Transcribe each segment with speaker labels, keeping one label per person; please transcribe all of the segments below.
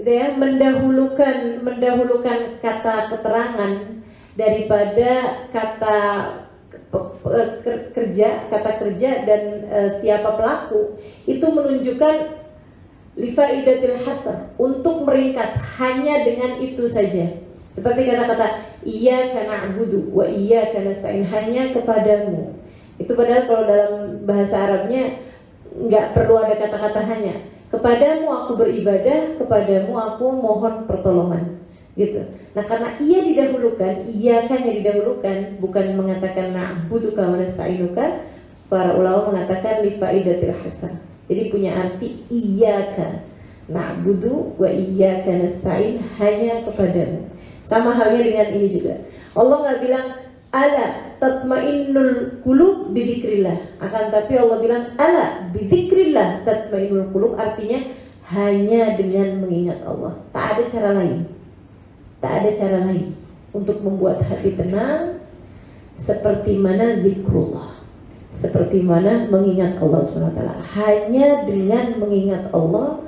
Speaker 1: gitu ya, mendahulukan kata keterangan daripada kata kerja dan siapa pelaku, itu menunjukkan lifaidatil hasar, untuk meringkas hanya dengan itu saja. Seperti kata-kata iyyaka na'budu wa iyyaka nasta'in, hanya kepadamu. Itu padahal kalau dalam bahasa Arabnya nggak perlu ada kata-kata hanya. Kepadamu aku beribadah, kepadamu aku mohon pertolongan, gitu. Nah, karena ia didahulukan, iyyakanya didahulukan, bukan mengatakan na'buduka wa nasta'inuka, para ulama mengatakan lifaidatil hasar. Jadi punya arti iyyaka na'budu wa iyyaka nasta'in, hanya kepadamu. Sama halnya dengan ini juga. Allah nggak bilang ala tatmainnul qulub bidzikrillah, akan tapi Allah bilang ala bidzikrillah tatmainnul qulub, artinya hanya dengan mengingat Allah. Tak ada cara lain. Tak ada cara lain untuk membuat hati tenang seperti mana zikrullah, seperti mana mengingat Allah SWT. Hanya dengan mengingat Allah,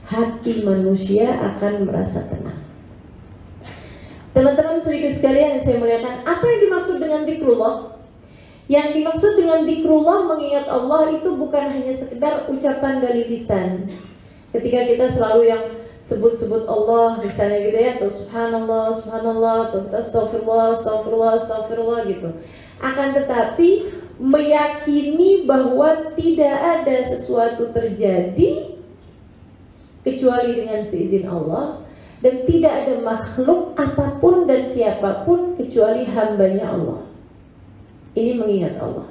Speaker 1: hati manusia akan merasa tenang. Teman-teman sedikit sekalian yang saya muliakan, apa yang dimaksud dengan zikrullah? Yang dimaksud dengan zikrullah, mengingat Allah, itu bukan hanya sekedar ucapan dari lisan. Ketika kita selalu yang sebut-sebut Allah misalnya gitu ya, atau subhanallah, subhanallah, atau astagfirullah, astagfirullah, astagfirullah gitu. Akan tetapi meyakini bahwa tidak ada sesuatu terjadi kecuali dengan seizin Allah, dan tidak ada makhluk apapun dan siapapun kecuali hambanya Allah. Ini mengingat Allah.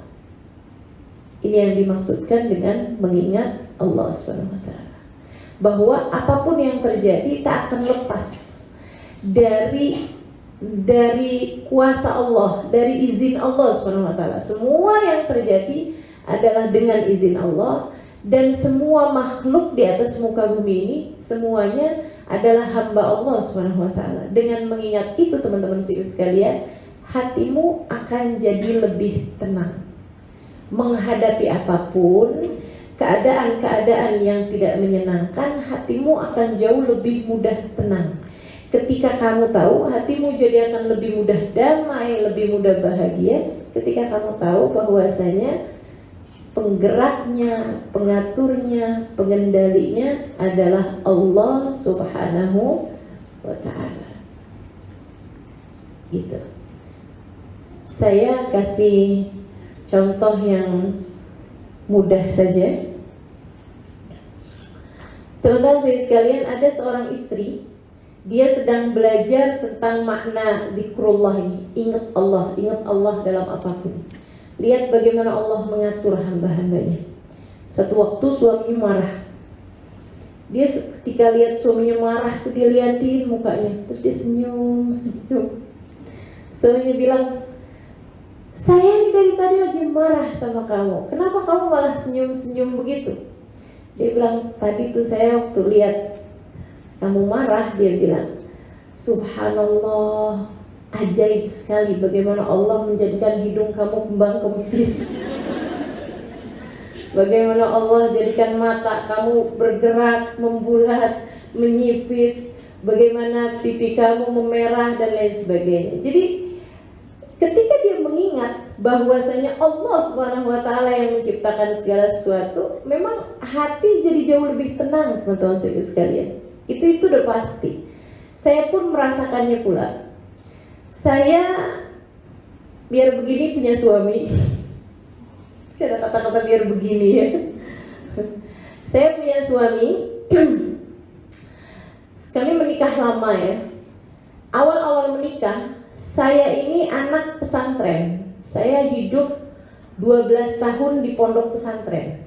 Speaker 1: Ini yang dimaksudkan dengan mengingat Allah SWT. Bahwa apapun yang terjadi tak akan lepas dari kuasa Allah, dari izin Allah SWT. Semua yang terjadi adalah dengan izin Allah, dan semua makhluk di atas muka bumi ini semuanya adalah hamba Allah SWT. Dengan mengingat itu, teman-teman sekalian, hatimu akan jadi lebih tenang menghadapi apapun, keadaan-keadaan yang tidak menyenangkan. Hatimu akan jauh lebih mudah tenang. Ketika kamu tahu, hatimu jadi akan lebih mudah damai, lebih mudah bahagia. Ketika kamu tahu bahwasanya penggeraknya, pengaturnya, pengendalinya adalah Allah Subhanahu wa ta'ala. Gitu. Saya kasih contoh yang mudah saja. Teman-teman sekalian, ada seorang istri, dia sedang belajar tentang makna zikrullah ini. Ingat Allah dalam apapun. Lihat bagaimana Allah mengatur hamba-hambanya. Suatu waktu suaminya marah. Dia ketika lihat suaminya marah tuh, dia liatin mukanya, terus dia senyum. Suaminya bilang, saya ini dari tadi lagi marah sama kamu, kenapa kamu malah senyum-senyum begitu? Dia bilang, tadi tuh saya waktu lihat kamu marah, dia bilang, subhanallah, ajaib sekali bagaimana Allah menjadikan hidung kamu kembang kempis. Bagaimana Allah jadikan mata kamu bergerak, membulat, menyipit. Bagaimana pipi kamu memerah dan lain sebagainya. Jadi ketika dia mengingat bahwasanya Allah SWT yang menciptakan segala sesuatu, memang hati jadi jauh lebih tenang, teman-teman sekalian. Itu udah pasti. Saya pun merasakannya pula. Saya biar begini punya suami. Ada kata-kata biar begini ya. Saya punya suami. Kami menikah lama ya. Awal-awal menikah, saya ini anak pesantren. Saya hidup 12 tahun di pondok pesantren.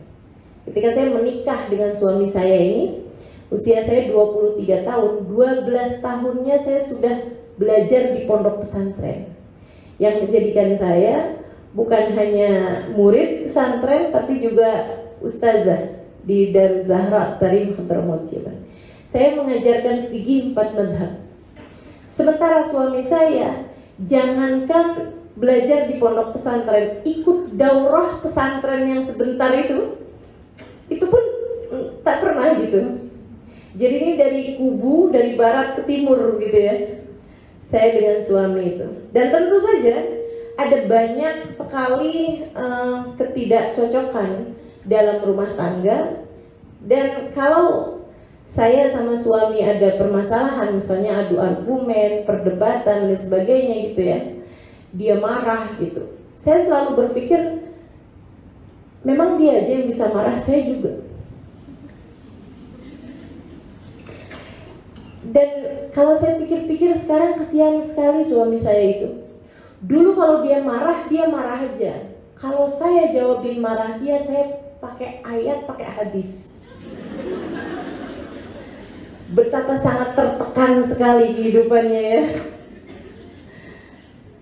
Speaker 1: Ketika saya menikah dengan suami saya ini, usia saya 23 tahun, 12 tahunnya saya sudah belajar di pondok pesantren, yang menjadikan saya bukan hanya murid pesantren tapi juga ustazah di Darul Zahra Tarim Hadramaut. Saya mengajarkan fikih 4 madhab. Sementara suami saya, jangankan belajar di pondok pesantren, ikut daurah pesantren yang sebentar itu pun tak pernah gitu. Jadi ini dari kubu, dari barat ke timur gitu ya, saya dengan suami itu. Dan tentu saja ada banyak sekali ketidakcocokan dalam rumah tangga. Dan kalau saya sama suami ada permasalahan, misalnya adu argumen, perdebatan dan sebagainya gitu ya, dia marah gitu, saya selalu berpikir memang dia aja yang bisa marah, saya juga. Dan kalau saya pikir-pikir sekarang, kesian sekali suami saya itu. Dulu kalau dia marah aja. Kalau saya jawabin marah dia, saya pakai ayat, pakai hadis. Betapa sangat tertekan sekali kehidupannya ya.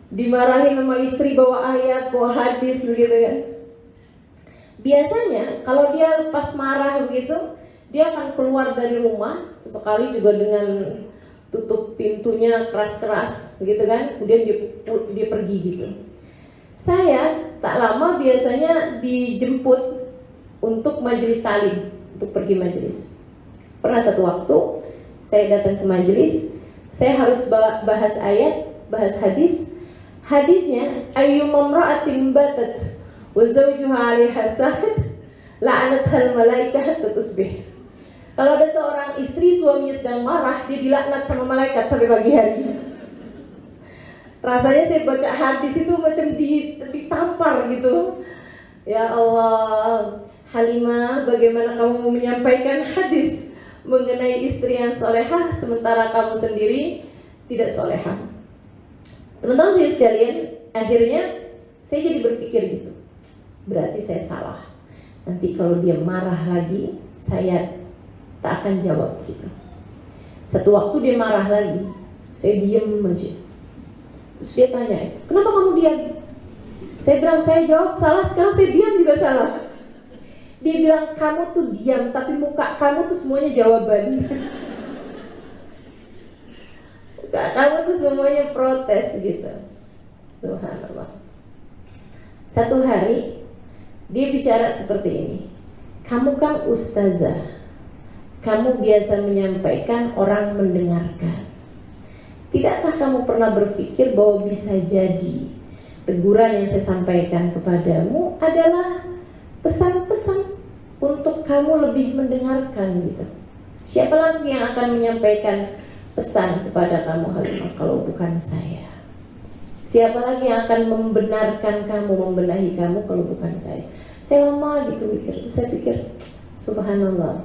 Speaker 1: Dimarahin sama istri bawa ayat, bawa hadis begitu kan. Biasanya kalau dia pas marah begitu, dia akan keluar dari rumah, sesekali juga dengan tutup pintunya keras-keras begitu kan, kemudian dia pergi gitu. Saya tak lama biasanya dijemput untuk majelis talim, untuk pergi majelis. Pernah satu waktu saya datang ke majelis, saya harus bahas ayat, bahas hadis. Hadisnya, ayyuma imra'atin batat wa zawjuha 'alaiha sahid la'anathal malaikah hatta tusbih. Kalau ada seorang istri suaminya sedang marah, dia dilaknat sama malaikat sampai pagi hari. Rasanya saya baca hadis itu macam ditampar gitu. Ya Allah, Halimah, bagaimana kamu menyampaikan hadis mengenai istri yang solehah sementara kamu sendiri tidak solehah? Teman-teman saya sekalian, akhirnya saya jadi berpikir gitu, berarti saya salah. Nanti kalau dia marah lagi, saya tak akan jawab gitu. Satu waktu dia marah lagi, saya diam aja. Terus dia tanya, kenapa kamu diam? Saya bilang, saya jawab salah, sekarang saya diam juga salah. Dia bilang, kamu tuh diam, tapi muka kamu tuh semuanya jawaban. Muka kamu tuh semuanya protes gitu. Subhanallah. Satu hari dia bicara seperti ini, kamu kan ustazah, kamu biasa menyampaikan, orang mendengarkan. Tidakkah kamu pernah berpikir bahwa bisa jadi teguran yang saya sampaikan kepadamu adalah pesan-pesan untuk kamu lebih mendengarkan gitu? Siapa lagi yang akan menyampaikan pesan kepada kamu Halimah kalau bukan saya? Siapa lagi yang akan membenarkan kamu, membenahi kamu kalau bukan saya? Saya lama gitu mikir, terus saya pikir, subhanallah,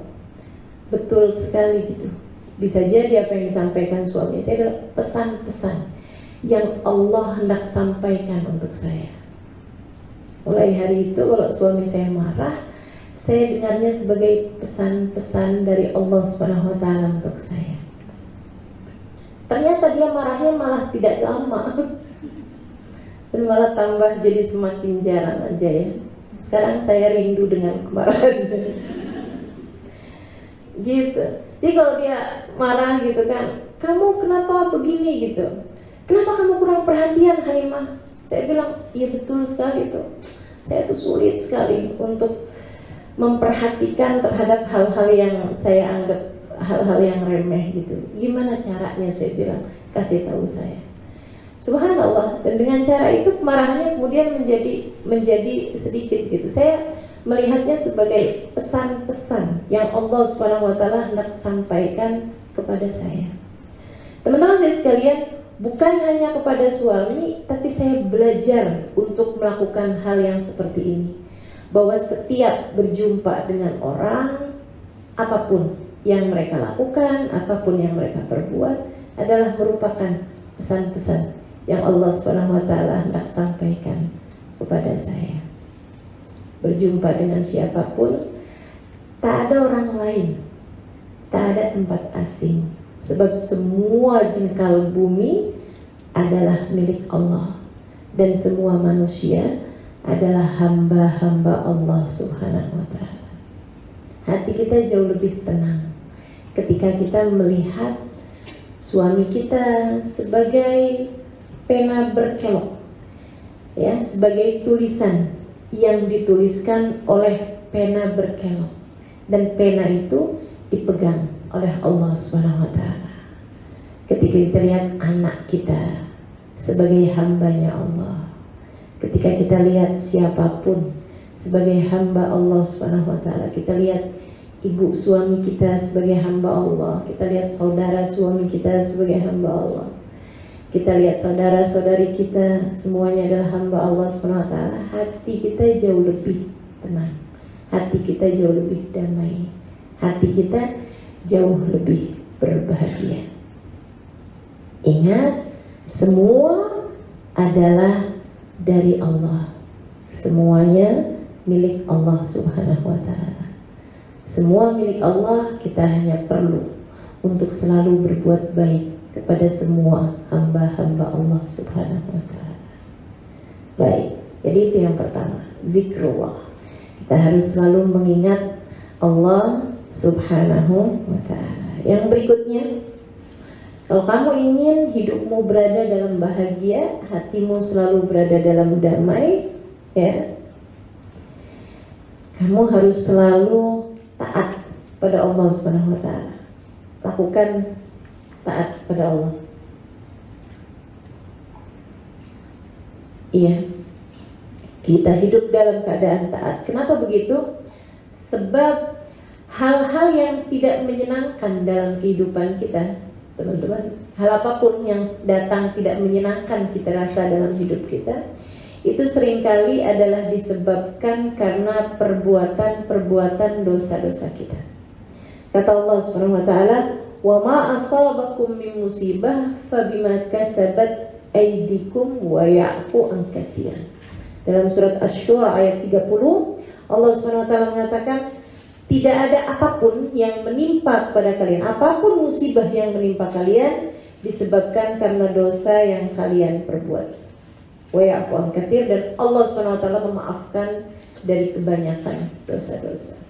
Speaker 1: betul sekali gitu. Bisa jadi apa yang disampaikan suami saya adalah pesan-pesan yang Allah hendak sampaikan untuk saya. Mulai hari itu kalau suami saya marah, saya dengarnya sebagai pesan-pesan dari Allah Subhanahu wa Ta'ala untuk saya. Ternyata dia marahnya malah tidak lama, dan malah tambah jadi semakin jarang aja ya. Sekarang saya rindu dengan kemarahan. Gitu. Jadi kalau dia marah gitu kan, kamu kenapa begini gitu, kenapa kamu kurang perhatian Halimah? Saya bilang, iya betul sekali itu. Saya tuh sulit sekali untuk memperhatikan terhadap hal-hal yang saya anggap hal-hal yang remeh gitu. Gimana caranya, saya bilang, kasih tahu saya. Subhanallah. Dan dengan cara itu kemarahannya kemudian menjadi sedikit gitu. Saya melihatnya sebagai pesan-pesan yang Allah Subhanahu wa Ta'ala hendak sampaikan kepada saya. Teman-teman saya sekalian, bukan hanya kepada suami, tapi saya belajar untuk melakukan hal yang seperti ini. Bahwa setiap berjumpa dengan orang, apapun yang mereka lakukan, apapun yang mereka perbuat adalah merupakan pesan-pesan yang Allah Subhanahu wa Ta'ala hendak sampaikan kepada saya. Berjumpa dengan siapapun, tak ada orang lain, tak ada tempat asing, sebab semua jengkal bumi adalah milik Allah, dan semua manusia adalah hamba-hamba Allah Subhanahu wa Ta'ala. Hati kita jauh lebih tenang ketika kita melihat suami kita sebagai pena berkelok, ya, sebagai tulisan yang dituliskan oleh pena berkelok, dan pena itu dipegang oleh Allah Subhanahu wa taala. Ketika kita lihat anak kita sebagai hambanya Allah, ketika kita lihat siapapun sebagai hamba Allah Subhanahu wa taala, kita lihat ibu suami kita sebagai hamba Allah, kita lihat saudara suami kita sebagai hamba Allah, kita lihat saudara-saudari kita semuanya adalah hamba Allah Subhanahu wa taala, hati kita jauh lebih tenang, hati kita jauh lebih damai, hati kita jauh lebih berbahagia. Ingat, semua adalah dari Allah. Semuanya milik Allah Subhanahu wa taala. Semua milik Allah, kita hanya perlu untuk selalu berbuat baik kepada semua hamba-hamba Allah Subhanahu wa taala. Baik, jadi itu yang pertama, zikrullah. Kita harus selalu mengingat Allah Subhanahu wa taala. Yang berikutnya, kalau kamu ingin hidupmu berada dalam bahagia, hatimu selalu berada dalam damai, ya, kamu harus selalu taat pada Allah Subhanahu wa taala. Lakukan taat pada Allah. Iya, kita hidup dalam keadaan taat. Kenapa begitu? Sebab hal-hal yang tidak menyenangkan dalam kehidupan kita, teman-teman, hal apapun yang datang tidak menyenangkan kita rasa dalam hidup kita, itu seringkali adalah disebabkan karena perbuatan-perbuatan dosa-dosa kita. Kata Allah Subhanahu wa taala, "Wa ma asabakum min musibah fabima kasabat aydikum wa ya'fu an katsir." Dalam surat Asy-Syura ayat 30, Allah Subhanahu wa taala mengatakan, tidak ada apapun yang menimpa kepada kalian, apapun musibah yang menimpa kalian disebabkan karena dosa yang kalian perbuat. Wa ya'fu an katsir, dan Allah Subhanahu wa taala memaafkan dari kebanyakan dosa-dosa.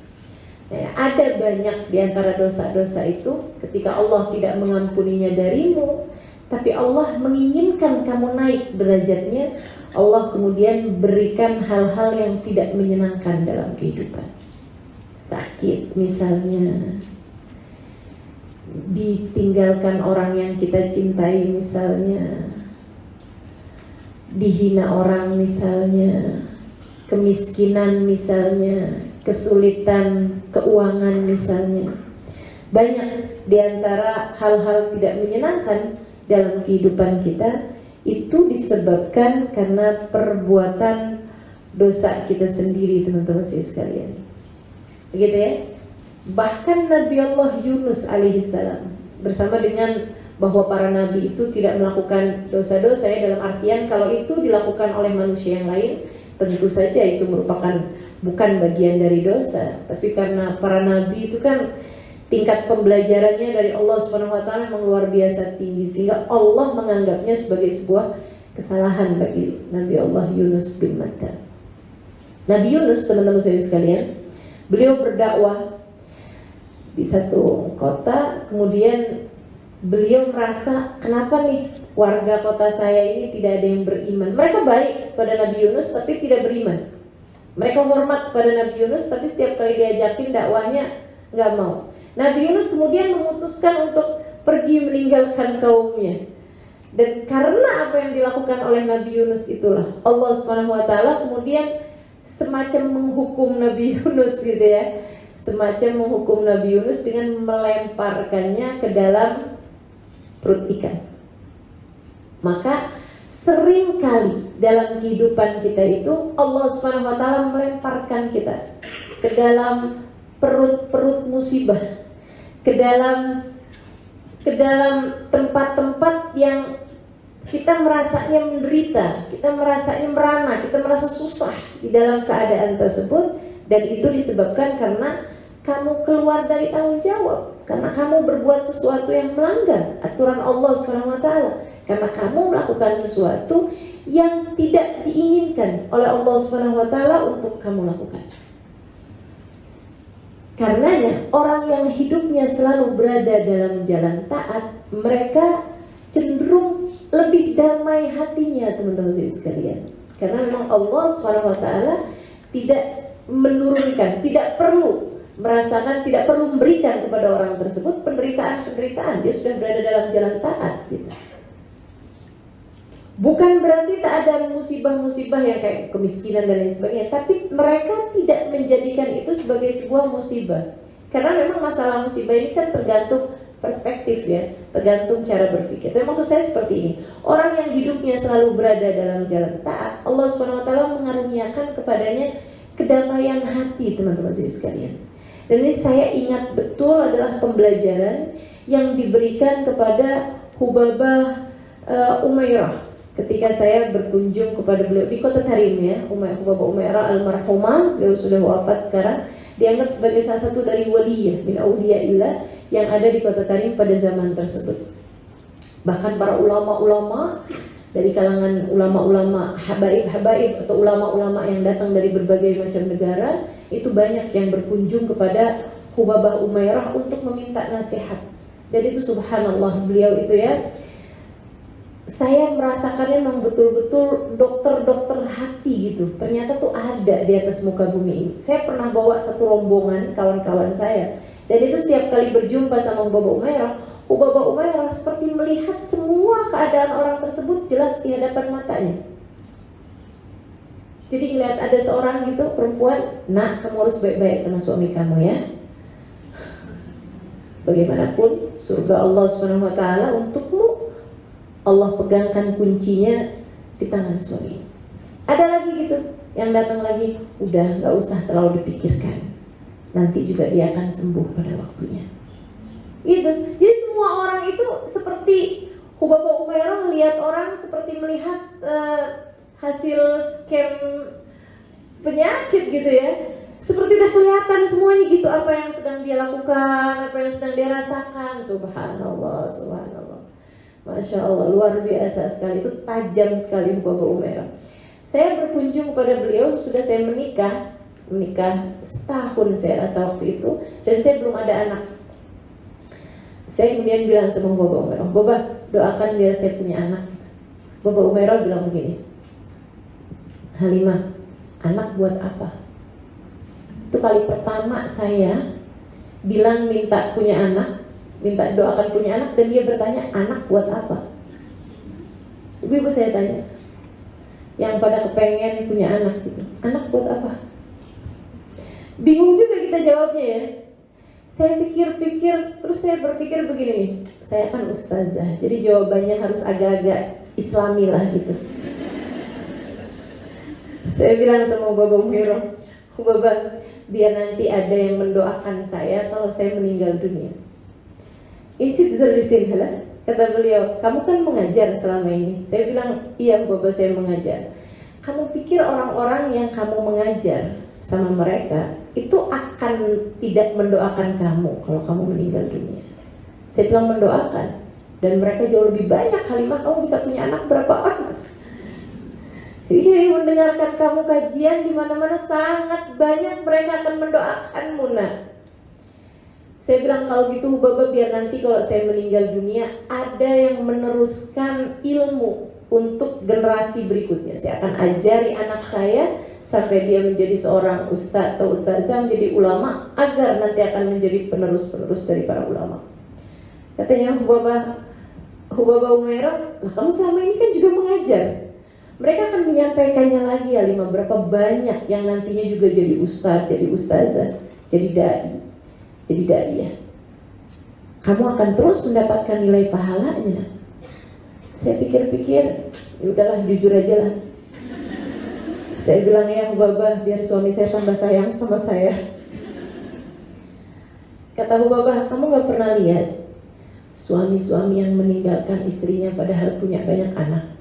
Speaker 1: Nah, ada banyak di antara dosa-dosa itu ketika Allah tidak mengampuninya darimu, tapi Allah menginginkan kamu naik derajatnya, Allah kemudian berikan hal-hal yang tidak menyenangkan dalam kehidupan. Sakit misalnya, ditinggalkan orang yang kita cintai misalnya, dihina orang misalnya, kemiskinan misalnya, kesulitan keuangan misalnya. Banyak di antara hal-hal tidak menyenangkan dalam kehidupan kita itu disebabkan karena perbuatan dosa kita sendiri, teman-teman sekalian. Begitu ya. Bahkan Nabi Allah Yunus alaihissalam, bersama dengan bahwa para nabi itu tidak melakukan dosa-dosa ya, dalam artian kalau itu dilakukan oleh manusia yang lain, tentu saja itu merupakan bukan bagian dari dosa. Tapi karena para nabi itu kan tingkat pembelajarannya dari Allah Subhanahu wa taala memang luar biasa tinggi, sehingga Allah menganggapnya sebagai sebuah kesalahan bagi Nabi Allah Yunus bin Matta. Nabi Yunus, teman-teman saya sekalian, beliau berdakwah di satu kota, kemudian beliau merasa, kenapa nih warga kota saya ini tidak ada yang beriman. Mereka baik pada Nabi Yunus tapi tidak beriman. Mereka hormat pada Nabi Yunus tapi setiap kali diajakin dakwahnya nggak mau. Nabi Yunus kemudian memutuskan untuk pergi meninggalkan kaumnya. Dan karena apa yang dilakukan oleh Nabi Yunus itulah Allah Subhanahu wa taala kemudian semacam menghukum Nabi Yunus gitu ya. Semacam menghukum Nabi Yunus dengan melemparkannya ke dalam perut ikan. Maka seringkali dalam kehidupan kita itu Allah Subhanahu wa taala melemparkan kita ke dalam perut-perut musibah, ke dalam tempat-tempat yang kita merasanya menderita, kita merasanya merana, kita merasa susah di dalam keadaan tersebut, dan itu disebabkan karena kamu keluar dari tanggung jawab, karena kamu berbuat sesuatu yang melanggar aturan Allah Subhanahu wa taala, karena kamu melakukan sesuatu yang tidak diinginkan oleh Allah Subhanahu wa taala untuk kamu lakukan. Karenanya orang yang hidupnya selalu berada dalam jalan taat, mereka cenderung lebih damai hatinya, teman-teman sekalian. Karena memang Allah Subhanahu wa taala tidak menurunkan, tidak perlu merasakan tidak perlu memberikan kepada orang tersebut penderitaan, dia sudah berada dalam jalan taat gitu. Bukan berarti tak ada musibah-musibah yang kayak kemiskinan dan lain sebagainya, tapi mereka tidak menjadikan itu sebagai sebuah musibah. Karena memang masalah musibah ini kan tergantung perspektif ya, tergantung cara berpikir. Tapi maksud saya seperti ini, orang yang hidupnya selalu berada dalam jalan taat, Allah SWT mengaruniakan kepadanya kedamaian hati, teman-teman sekalian. Dan ini saya ingat betul adalah pembelajaran yang diberikan kepada Hubabah Umairah ketika saya berkunjung kepada beliau di kota Tarim ya. Hubabah Umairah almarhumah, beliau sudah wafat sekarang, dianggap sebagai salah satu dari waliyah min auliyaillah yang ada di kota Tarim pada zaman tersebut. Bahkan para ulama-ulama dari kalangan ulama-ulama habaib atau ulama-ulama yang datang dari berbagai macam negara, itu banyak yang berkunjung kepada Hubabah Umairah untuk meminta nasihat. Dan itu subhanallah, beliau itu ya, saya merasakannya memang betul-betul dokter-dokter hati gitu. Ternyata tuh ada di atas muka bumi ini. Saya pernah bawa satu rombongan kawan-kawan saya, dan itu setiap kali berjumpa sama Hubabah Umairah seperti melihat semua keadaan orang tersebut jelas di hadapan matanya. Jadi ngeliat ada seorang gitu perempuan, nak kamu harus baik-baik sama suami kamu ya. Bagaimanapun surga Allah SWT untukmu, Allah pegangkan kuncinya di tangan suami. Ada lagi gitu yang datang lagi, udah gak usah terlalu dipikirkan, nanti juga dia akan sembuh pada waktunya. Gitu. Jadi semua orang itu seperti Hubabah Umairah melihat orang seperti melihat hasil scan penyakit gitu ya. Seperti udah kelihatan semuanya gitu, apa yang sedang dia lakukan, apa yang sedang dia rasakan. Subhanallah, subhanallah. Masya Allah, luar biasa sekali, itu tajam sekali Hubabah Umairah. Saya berkunjung kepada beliau sesudah saya menikah setahun saya rasa waktu itu, dan saya belum ada anak. Saya kemudian bilang sama Hubabah Umairah, Babah doakan biar saya punya anak. Hubabah Umairah bilang begini, Halimah, anak buat apa? Itu kali pertama saya bilang minta punya anak, minta doakan punya anak, dan dia bertanya anak buat apa? Ibu-ibu saya tanya, yang pada kepengen punya anak gitu, anak buat apa? Bingung juga kita jawabnya ya. Saya pikir-pikir, terus saya berpikir begini nih, saya kan ustazah, jadi jawabannya harus agak-agak islami lah gitu. Saya bilang sama Hubabah Umairah, Hubabah, biar nanti ada yang mendoakan saya kalau saya meninggal dunia. Inci terlisin lah. Kata beliau, kamu kan mengajar selama ini. Saya bilang, iya Hubabah, saya mengajar. Kamu pikir orang-orang yang kamu mengajar sama mereka itu akan tidak mendoakan kamu kalau kamu meninggal dunia? Saya bilang mendoakan, dan mereka jauh lebih banyak. Halimah, kamu bisa punya anak berapa orang? Jadi mendengarkan kamu kajian di mana-mana sangat banyak mereka akan mendoakanmu, nak. Saya bilang kalau gitu Hubabah, biar nanti kalau saya meninggal dunia ada yang meneruskan ilmu untuk generasi berikutnya. Saya akan ajari anak saya sampai dia menjadi seorang ustaz atau ustazah, menjadi ulama, agar nanti akan menjadi penerus-penerus dari para ulama. Katanya Hubabah Umairah, lah kamu selama ini kan juga mengajar. Mereka akan menyampaikannya lagi ya, berapa banyak yang nantinya juga jadi ustaz, jadi ustazah, jadi dai. Kamu akan terus mendapatkan nilai pahalanya. Saya pikir-pikir, ya udahlah, jujur aja lah. Saya bilang, ya Hubabah, biar suami saya tambah sayang sama saya. Kata Hubabah, kamu gak pernah lihat suami-suami yang meninggalkan istrinya padahal punya banyak anak?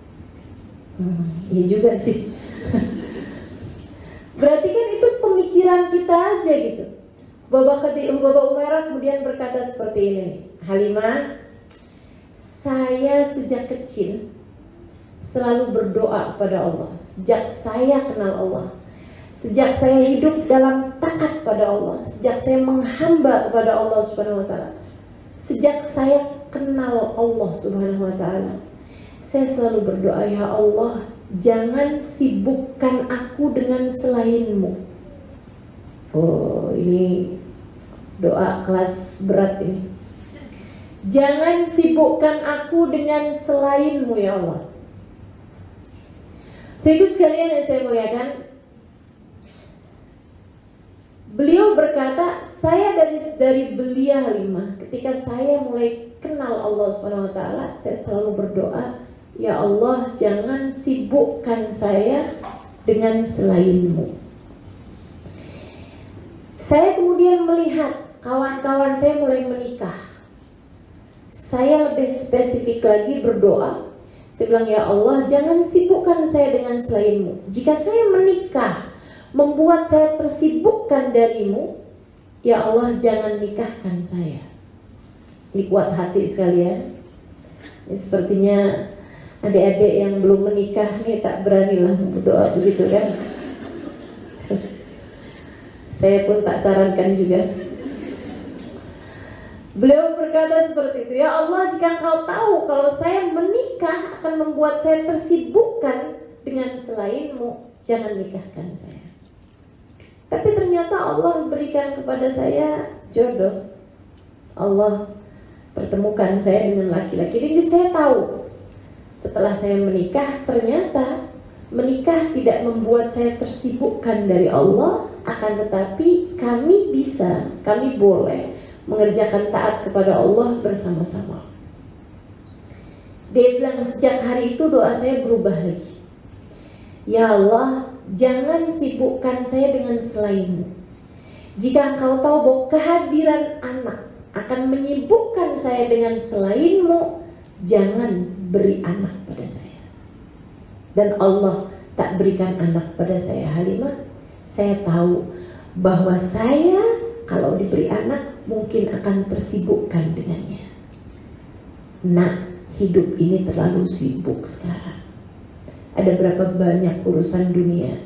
Speaker 1: Iya juga sih. Berarti kan itu pemikiran kita aja gitu. Hubabah Umairah kemudian berkata seperti ini, Halimah, saya sejak kecil selalu berdoa kepada Allah. Sejak saya kenal Allah, sejak saya hidup dalam taat pada Allah, sejak saya menghamba kepada Allah Subhanahu wa taala, sejak saya kenal Allah Subhanahu wa taala, saya selalu berdoa, ya Allah, jangan sibukkan aku dengan selainmu. Oh, ini doa kelas berat ini. Jangan sibukkan aku dengan selainmu ya Allah. Saudara sekalian yang saya muliakan, beliau berkata, saya dari belia Halimah, ketika saya mulai kenal Allah SWT, saya selalu berdoa, ya Allah jangan sibukkan saya dengan selainmu. Saya kemudian melihat kawan-kawan saya mulai menikah. Saya lebih spesifik lagi berdoa. Saya bilang, ya Allah jangan sibukkan saya dengan selainmu. Jika saya menikah membuat saya tersibukkan darimu, ya Allah jangan nikahkan saya. Ini kuat hati sekalian. Ini sepertinya adik-adik yang belum menikah nih tak beranilah berdoa begitu kan. Saya pun tak sarankan juga. Beliau berkata seperti itu, ya Allah jika Engkau tahu kalau saya menikah akan membuat saya tersibukkan dengan selainmu, jangan nikahkan saya. Tapi ternyata Allah berikan kepada saya jodoh. Allah pertemukan saya dengan laki-laki. Jadi saya tahu setelah saya menikah, ternyata menikah tidak membuat saya tersibukkan dari Allah, akan tetapi kami boleh mengerjakan taat kepada Allah bersama-sama. Dia bilang, sejak hari itu doa saya berubah lagi. Ya Allah, jangan sibukkan saya dengan selainmu. Jika Engkau tahu bahwa kehadiran anak akan menyibukkan saya dengan selainmu, jangan beri anak pada saya. Dan Allah tak berikan anak pada saya, Halimah. Saya tahu bahwa saya kalau diberi anak mungkin akan tersibukkan dengannya. Nah, hidup ini terlalu sibuk sekarang. Ada berapa banyak urusan dunia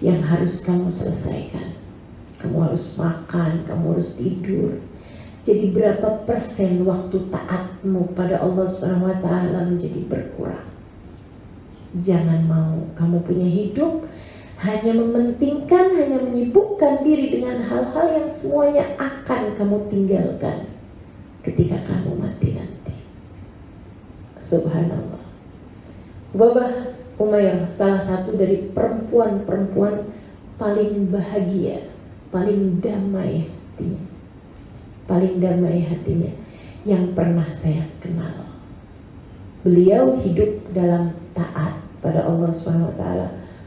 Speaker 1: yang harus kamu selesaikan. Kamu harus makan, kamu harus tidur. Jadi berapa persen waktu taatmu pada Allah SWT menjadi berkurang. Jangan mau kamu punya hidup hanya mementingkan, hanya menyibukkan diri dengan hal-hal yang semuanya akan kamu tinggalkan ketika kamu mati nanti. Subhanallah. Babah Umayyah salah satu dari perempuan-perempuan paling bahagia, paling damai hatinya, yang pernah saya kenal. Beliau hidup dalam taat pada Allah SWT,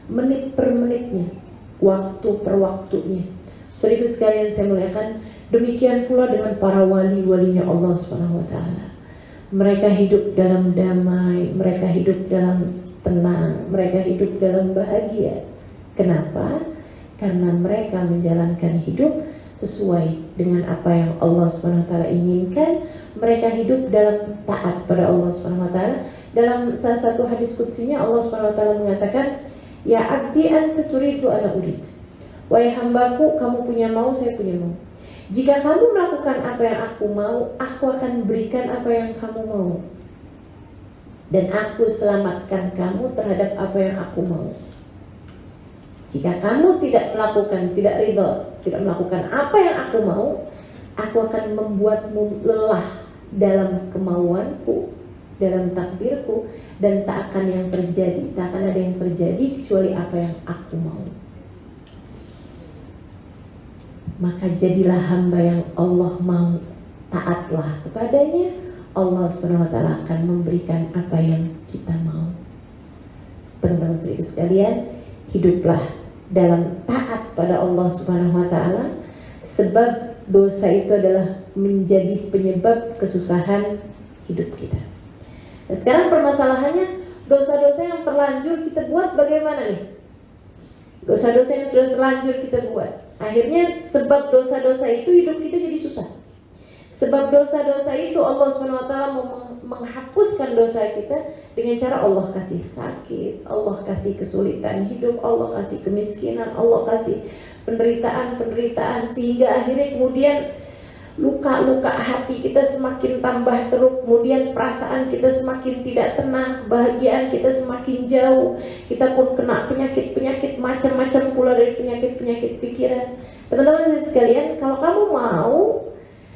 Speaker 1: menit per menitnya, waktu per waktunya. Saudara sekalian saya muliakan, demikian pula dengan para wali-walinya Allah SWT. Mereka hidup dalam damai, mereka hidup dalam tenang, mereka hidup dalam bahagia. Kenapa? Karena mereka menjalankan hidup sesuai dengan apa yang Allah SWT inginkan. Mereka hidup dalam taat pada Allah SWT. Dalam salah satu hadis qudsinya Allah SWT mengatakan, ya abdi anta turidu ana urid. Wahai hambaku, kamu punya mau, saya punya mau. Jika kamu melakukan apa yang aku mau, aku akan berikan apa yang kamu mau. Dan aku selamatkan kamu terhadap apa yang aku mau. Jika kamu tidak melakukan, tidak ridho, tidak melakukan apa yang aku mau, aku akan membuatmu lelah dalam kemauanku, dalam takdirku, dan tak akan ada yang terjadi kecuali apa yang aku mau. Maka jadilah hamba yang Allah mau, taatlah kepadanya, Allah SWT akan memberikan apa yang kita mau. Teman-teman sekalian, hiduplah dalam taat pada Allah SWT, sebab dosa itu adalah menjadi penyebab kesusahan hidup kita. Nah, sekarang permasalahannya, dosa-dosa yang terlanjur kita buat bagaimana nih? Dosa-dosa yang sudah terlanjur kita buat, akhirnya sebab dosa-dosa itu hidup kita jadi susah. Sebab dosa-dosa itu Allah SWT mau menghapuskan dosa kita dengan cara Allah kasih sakit, Allah kasih kesulitan hidup, Allah kasih kemiskinan, Allah kasih penderitaan, sehingga akhirnya kemudian luka-luka hati kita semakin tambah teruk, kemudian perasaan kita semakin tidak tenang, kebahagiaan kita semakin jauh, kita pun kena penyakit-penyakit macam-macam pula dari penyakit-penyakit pikiran. Teman-teman sekalian, kalau kamu mau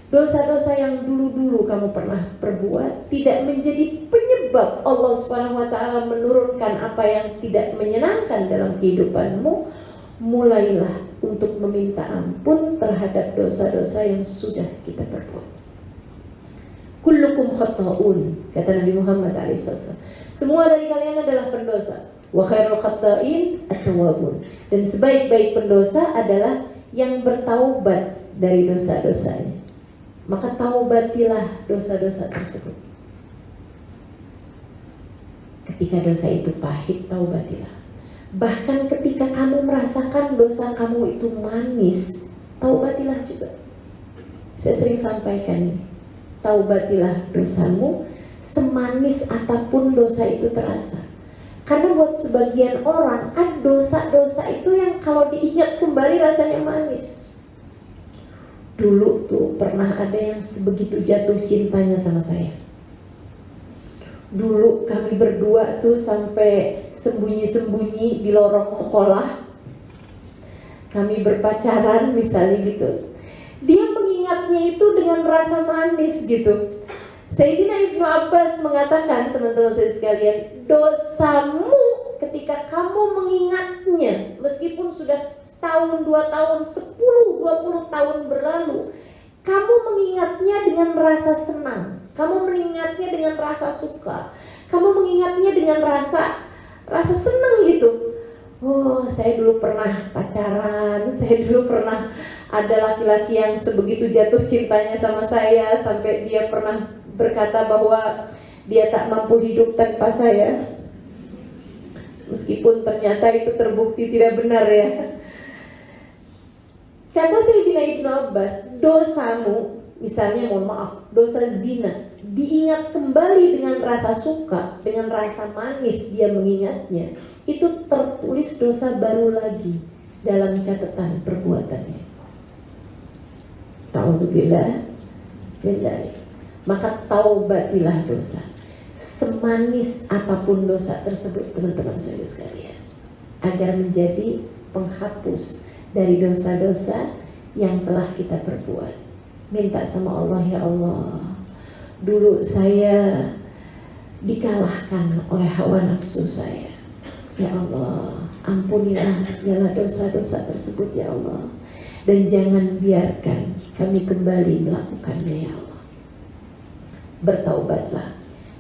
Speaker 1: Dosa-dosa yang dulu-dulu kamu pernah perbuat tidak menjadi penyebab Allah Subhanahu wa taala menurunkan apa yang tidak menyenangkan dalam kehidupanmu. Mulailah untuk meminta ampun terhadap dosa-dosa yang sudah kita perbuat. Kullukum khata'un, kata Nabi Muhammad SAW. Semua dari kalian adalah pendosa. Wa khairul khata'in at-tawwabun. Dan sebaik-baik pendosa adalah yang bertaubat dari dosa-dosanya. Maka taubatilah dosa-dosa tersebut. Ketika dosa itu pahit, taubatilah. Bahkan ketika kamu merasakan dosa kamu itu manis, taubatilah juga. Saya sering sampaikan ini, taubatilah dosamu semanis apapun dosa itu terasa. Karena buat sebagian orang, ada dosa-dosa itu yang kalau diingat kembali rasanya manis. Dulu tuh pernah ada yang sebegitu jatuh cintanya sama saya. Dulu kami berdua tuh sampai sembunyi-sembunyi di lorong sekolah. Kami berpacaran misalnya gitu. Dia mengingatnya itu dengan rasa manis gitu. Sayyidina Ibnu Abbas mengatakan, teman-teman saya sekalian, dosamu ketika kamu mengingatnya, meskipun sudah setahun, 2 tahun, 10, 20 tahun berlalu, kamu mengingatnya dengan rasa senang, kamu mengingatnya dengan rasa suka, kamu mengingatnya dengan rasa senang gitu. Oh, saya dulu pernah pacaran, saya dulu pernah ada laki-laki yang sebegitu jatuh cintanya sama saya, sampai dia pernah berkata bahwa dia tak mampu hidup tanpa saya. Meskipun ternyata itu terbukti tidak benar ya. Kata Sayyidina Ibnu Abbas, dosamu, misalnya mohon maaf, dosa zina, diingat kembali dengan rasa suka, dengan rasa manis dia mengingatnya, itu tertulis dosa baru lagi dalam catatan perbuatannya. Ta'udzubillah. Maka taubatilah dosa. Semanis apapun dosa tersebut, teman-teman saya sekalian, agar menjadi penghapus dari dosa-dosa yang telah kita perbuat. Minta sama Allah, ya Allah, dulu saya dikalahkan oleh hawa nafsu saya. Ya Allah, ampunilah segala dosa-dosa tersebut ya Allah. Dan jangan biarkan kami kembali melakukannya ya Allah. Bertaubatlah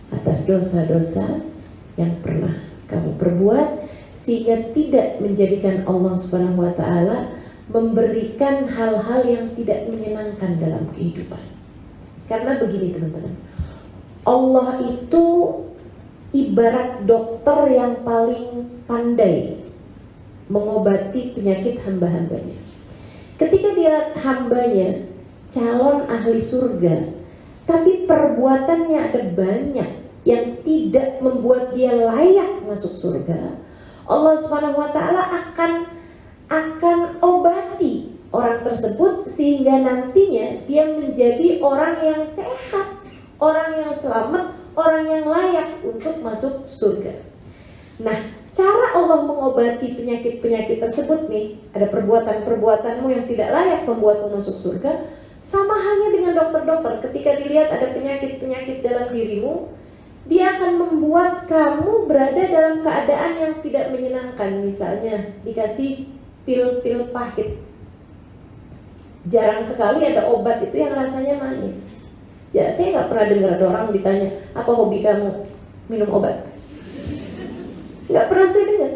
Speaker 1: atas dosa-dosa yang pernah kamu perbuat, sehingga tidak menjadikan Allah Subhanahu wa taala memberikan hal-hal yang tidak menyenangkan dalam kehidupan. Karena begini teman-teman, Allah itu ibarat dokter yang paling pandai mengobati penyakit hamba-hambanya. Ketika dia hambanya calon ahli surga, tapi perbuatannya ada banyak yang tidak membuat dia layak masuk surga, Allah Subhanahu wa taala akan obati orang tersebut sehingga nantinya dia menjadi orang yang sehat, orang yang selamat, orang yang layak untuk masuk surga. Nah, cara Allah mengobati penyakit-penyakit tersebut nih, ada perbuatan-perbuatanmu yang tidak layak membuatmu masuk surga. Sama halnya dengan dokter-dokter, ketika dilihat ada penyakit-penyakit dalam dirimu, dia akan membuat kamu berada dalam keadaan yang tidak menyenangkan. Misalnya dikasih pil-pil pahit. Jarang sekali ada obat itu yang rasanya manis. Ya, saya nggak pernah dengar ada orang ditanya, apa hobi kamu? Minum obat. Nggak pernah saya dengar.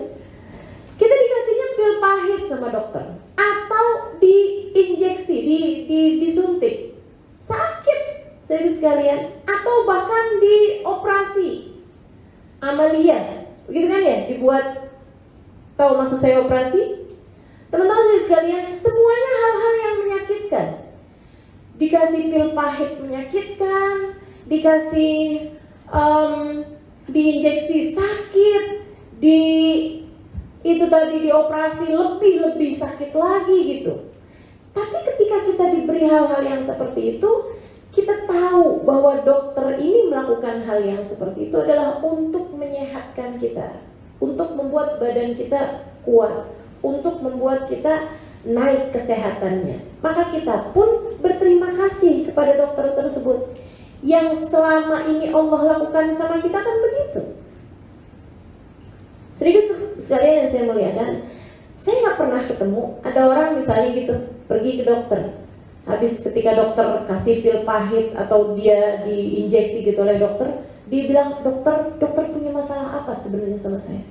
Speaker 1: Kita dikasihnya pil pahit sama dokter, atau diinjeksi, disuntik, sakit saya sekalian, atau bahkan dioperasi amalia, begitu kan ya, dibuat. Tahu maksud saya operasi? Teman-teman saya sekalian, semuanya hal-hal yang menyakitkan. Dikasih pil pahit menyakitkan, dikasih diinjeksi sakit, itu tadi dioperasi lebih sakit lagi gitu. Tapi ketika kita diberi hal-hal yang seperti itu, kita tahu bahwa dokter ini melakukan hal yang seperti itu adalah untuk menyehatkan kita, untuk membuat badan kita kuat, untuk membuat kita naik kesehatannya, maka kita pun berterima kasih kepada dokter tersebut. Yang selama ini Allah lakukan sama kita kan begitu. Sedikit sekalian yang saya muliakan, saya nggak pernah ketemu ada orang misalnya gitu pergi ke dokter, habis ketika dokter kasih pil pahit atau dia diinjeksi gitu oleh dokter, dia bilang, dokter punya masalah apa sebenarnya sama saya?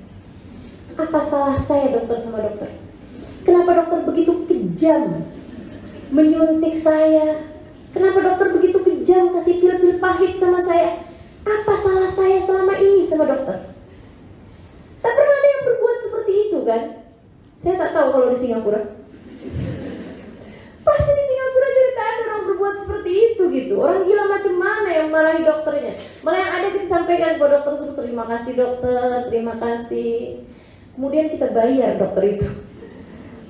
Speaker 1: Apa salah saya dokter sama dokter? Kenapa dokter begitu kejam menyuntik saya? Kenapa dokter begitu kejam kasih pil-pil pahit sama saya? Apa salah saya selama ini sama dokter? Tak pernah ada yang berbuat seperti itu kan? Saya tak tahu kalau di Singapura. Pasti di Singapura juga tak ada orang berbuat seperti itu gitu. Orang gila macam mana yang marahi dokternya? Malah yang ada kita sampaikan kepada dokter tersebut, terima kasih dokter, terima kasih. Kemudian kita bayar dokter itu.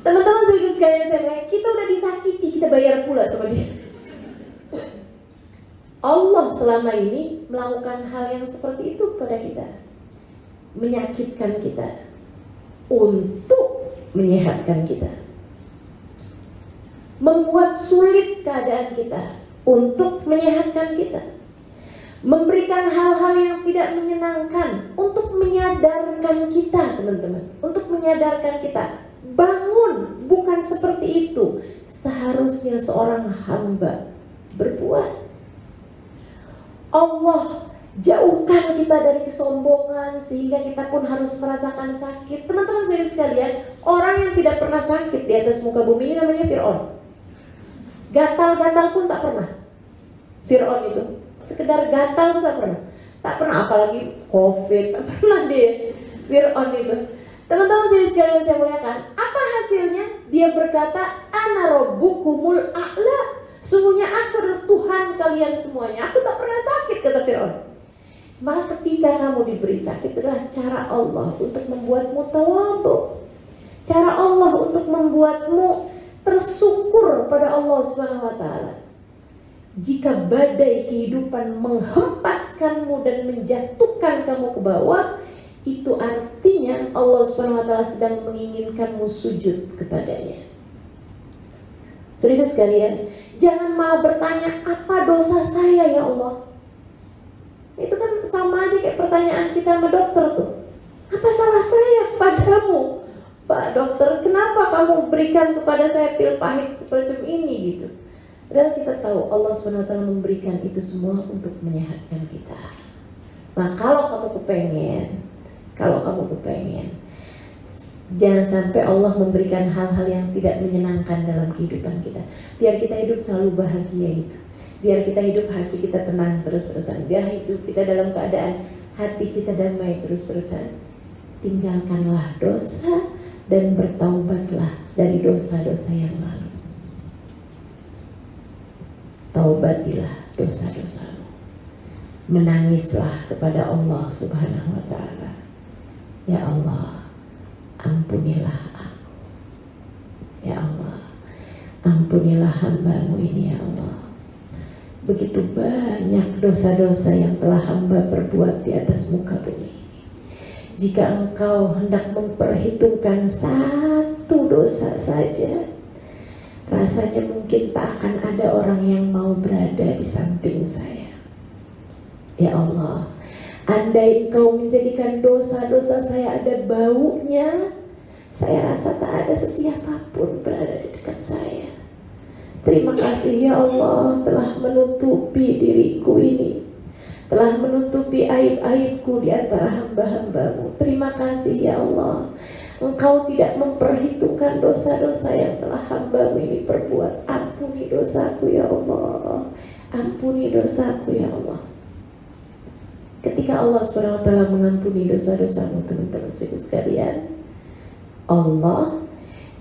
Speaker 1: Teman-teman sekalian saya, kita udah disakiti, kita bayar pula sama dia. Allah selama ini melakukan hal yang seperti itu kepada kita, menyakitkan kita untuk menyehatkan kita, membuat sulit keadaan kita untuk menyehatkan kita, memberikan hal-hal yang tidak menyenangkan untuk menyadarkan kita, teman-teman, untuk menyadarkan kita, bangun, bukan seperti itu seharusnya seorang hamba berbuat. Allah jauhkan kita dari kesombongan sehingga kita pun harus merasakan sakit. Teman-teman saya sekalian, orang yang tidak pernah sakit di atas muka bumi ini namanya Fir'aun. Gatal-gatal pun tak pernah. Fir'aun itu sekedar gatal pun tak pernah. Tak pernah, apalagi COVID, tak pernah dia Fir'aun itu. Teman-teman sekalian saya muliakan, apa hasilnya? Dia berkata, Ana rabbukumul a'la. Sungguhnya aku adalah Tuhan kalian semuanya. Aku tak pernah sakit, kata Fir'aun. Maka ketika kamu diberi sakit adalah cara Allah untuk membuatmu tawadhu, cara Allah untuk membuatmu tersyukur pada Allah Subhanahu wa taala. Jika badai kehidupan menghempaskanmu dan menjatuhkan kamu ke bawah, itu artinya Allah Subhanahu wa taala sedang menginginkanmu sujud kepadanya. Saudara sekalian, jangan malah bertanya, apa dosa saya ya Allah? Itu kan sama aja kayak pertanyaan kita sama dokter tuh. Apa salah saya kepadamu? Pak dokter, kenapa kamu berikan kepada saya pil pahit seperti ini gitu? Padahal kita tahu Allah SWT memberikan itu semua untuk menyehatkan kita. Nah kalau kamu kepengen, jangan sampai Allah memberikan hal-hal yang tidak menyenangkan dalam kehidupan kita. Biar kita hidup selalu bahagia itu. Biar kita hidup hati kita tenang terus-terusan. Biar hidup kita dalam keadaan hati kita damai terus-terusan. Tinggalkanlah dosa dan bertaubatlah dari dosa-dosa yang lalu. Taubatilah dosa-dosamu. Menangislah kepada Allah Subhanahu wa taala. Ya Allah, ampunilah aku. Ya Allah, ampunilah hamba-Mu ini ya Allah. Begitu banyak dosa-dosa yang telah hamba perbuat di atas muka bumi ini. Jika Engkau hendak memperhitungkan satu dosa saja, rasanya mungkin tak akan ada orang yang mau berada di samping saya. Ya Allah, andai Engkau menjadikan dosa-dosa saya ada baunya, saya rasa tak ada sesiapa pun berada di dekat saya. Terima kasih ya Allah telah menutupi diriku ini, telah menutupi aib-aibku di antara hamba-hamba-Mu. Terima kasih ya Allah, Engkau tidak memperhitungkan dosa-dosa yang telah hamba-Mu ini perbuat. Ampuni dosaku ya Allah, ampuni dosaku ya Allah. Ketika Allah SWT mengampuni dosa-dosamu, teman-teman sekalian, Allah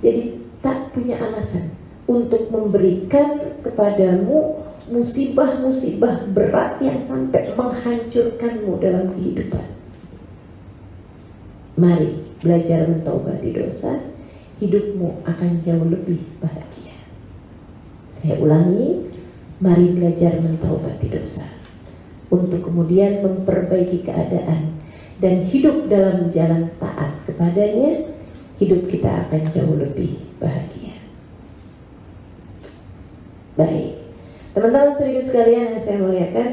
Speaker 1: jadi tak punya alasan untuk memberikan kepadamu musibah-musibah berat yang sampai menghancurkanmu dalam kehidupan. Mari belajar mentaubati dosa, hidupmu akan jauh lebih bahagia. Saya ulangi, mari belajar mentaubati dosa untuk kemudian memperbaiki keadaan dan hidup dalam jalan taat kepadanya. Hidup kita akan jauh lebih bahagia. baik. Teman-teman serius sekalian yang saya muliakan,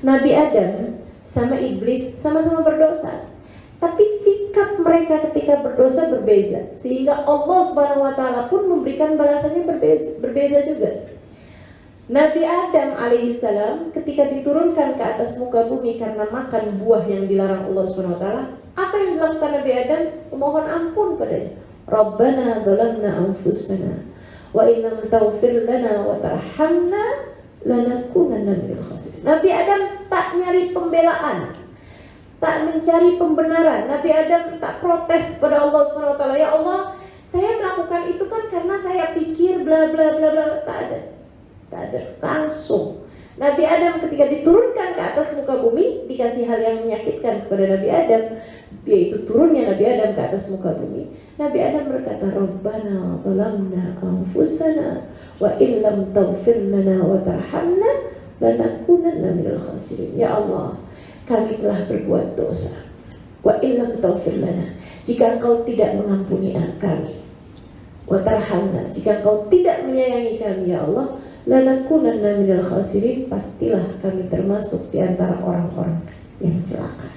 Speaker 1: Nabi Adam sama iblis sama-sama berdosa, tapi sikap mereka ketika berdosa berbeda, sehingga Allah Subhanahu wa Ta'ala pun memberikan balasannya berbeda juga. Nabi Adam alaihissalam ketika diturunkan ke atas muka bumi karena makan buah yang dilarang Allah Subhanahu wa Ta'ala, apa yang dilakukan Nabi Adam? Memohon ampun padanya. Rabbana zalamna anfusana wa illam taghfir lana wa tarhamna lanakunanna minal khasirin. Nabi Adam tak nyari pembelaan, tak mencari pembenaran. Nabi Adam tak protes pada Allah Subhanahu wa Ta'ala, ya Allah, saya melakukan itu kan karena saya pikir bla bla bla bla. Tak ada. Langsung Nabi Adam ketika diturunkan ke atas muka bumi dikasih hal yang menyakitkan kepada Nabi Adam, yaitu turunnya Nabi Adam ke atas muka bumi. Nabi Adam berkata, Rabbana zalamna anfusana wa illam taghfir lana wa tarhamna lanakunanna minal khasirin. Ya Allah, kami telah berbuat dosa. Wa illam taghfir lana, jika Engkau tidak mengampuni kami. Wa tarhamna, jika Engkau tidak menyayangi kami, ya Allah, lanakunanna minal khasirin, pastilah kami termasuk di antara orang-orang yang celaka.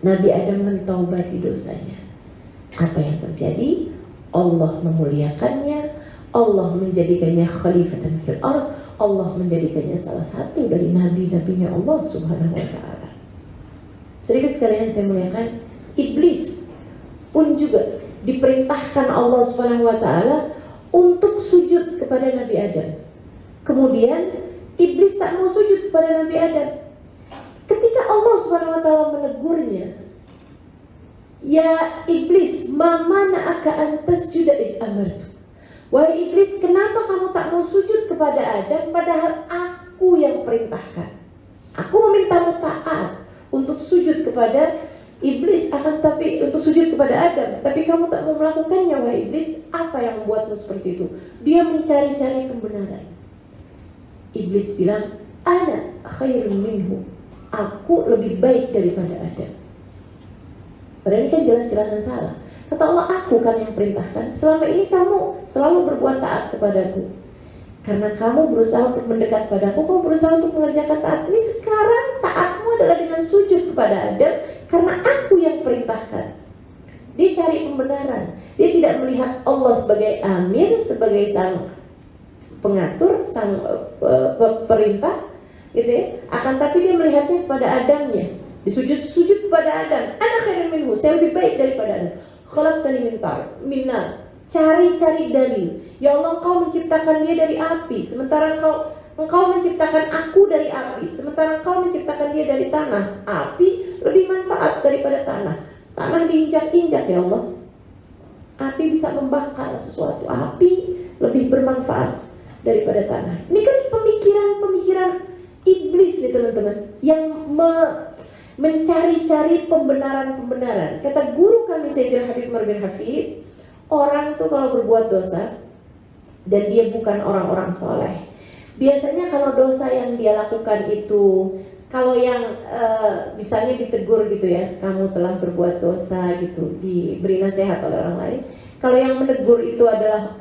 Speaker 1: Nabi Adam mentaubati dosanya. Apa yang terjadi? Allah memuliakannya, Allah menjadikannya khalifatan fil ardh, Allah menjadikannya salah satu dari nabi-nabinya Allah Subhanahu wa Ta'ala. Sedikit sekalian saya muliakan, iblis pun juga diperintahkan Allah Subhanahu wa Ta'ala untuk sujud kepada Nabi Adam. Kemudian iblis tak mau sujud kepada Nabi Adam. Ketika Allah Subhanahu wa Ta'ala menegurnya, ya iblis, ma mana'aka an tasjuda id amartu. Wahai iblis, kenapa kamu tak mau sujud kepada Adam padahal aku yang perintahkan? Aku memintamu taat untuk sujud kepada iblis, akan tapi untuk sujud kepada Adam, tapi kamu tak mau melakukannya. Wahai iblis, apa yang membuatmu seperti itu? Dia mencari-cari pembenaran. Iblis bilang, ana khairun minhu, aku lebih baik daripada Adam. Padahal ini kan jelas-jelas salah. Kata Allah, aku kan yang perintahkan. Selama ini kamu selalu berbuat taat kepadaku. Karena kamu berusaha untuk mendekat padaku, kamu berusaha untuk mengerjakan taat. Ini sekarang taatmu adalah dengan sujud kepada Adam, karena aku yang perintahkan. Dia cari pembenaran. Dia tidak melihat Allah sebagai amir, sebagai sang pengatur, sang perintah, gitu ya. Akan tapi dia melihatnya kepada Adamnya. Disujud kepada Adam. Ana khairun minhu, saya lebih baik daripada Adam. Khalaqtani min nar. Cari-cari dalil. Ya Allah, Engkau menciptakan dia dari api, sementara Engkau menciptakan aku dari api, sementara Engkau menciptakan dia dari tanah. Api lebih manfaat daripada tanah. Tanah diinjak-injak, ya Allah. Api bisa membakar sesuatu. Api lebih bermanfaat daripada tanah. Ini kan pemikiran-pemikiran iblis nih teman-teman, yang mencari-cari pembenaran-pembenaran. Kata guru kami Sayyidina Habib Umar bin Hafid, orang tuh kalau berbuat dosa dan dia bukan orang-orang soleh, biasanya kalau dosa yang dia lakukan itu, kalau yang misalnya ditegur gitu ya, kamu telah berbuat dosa gitu, diberi nasihat oleh orang lain. Kalau yang menegur itu adalah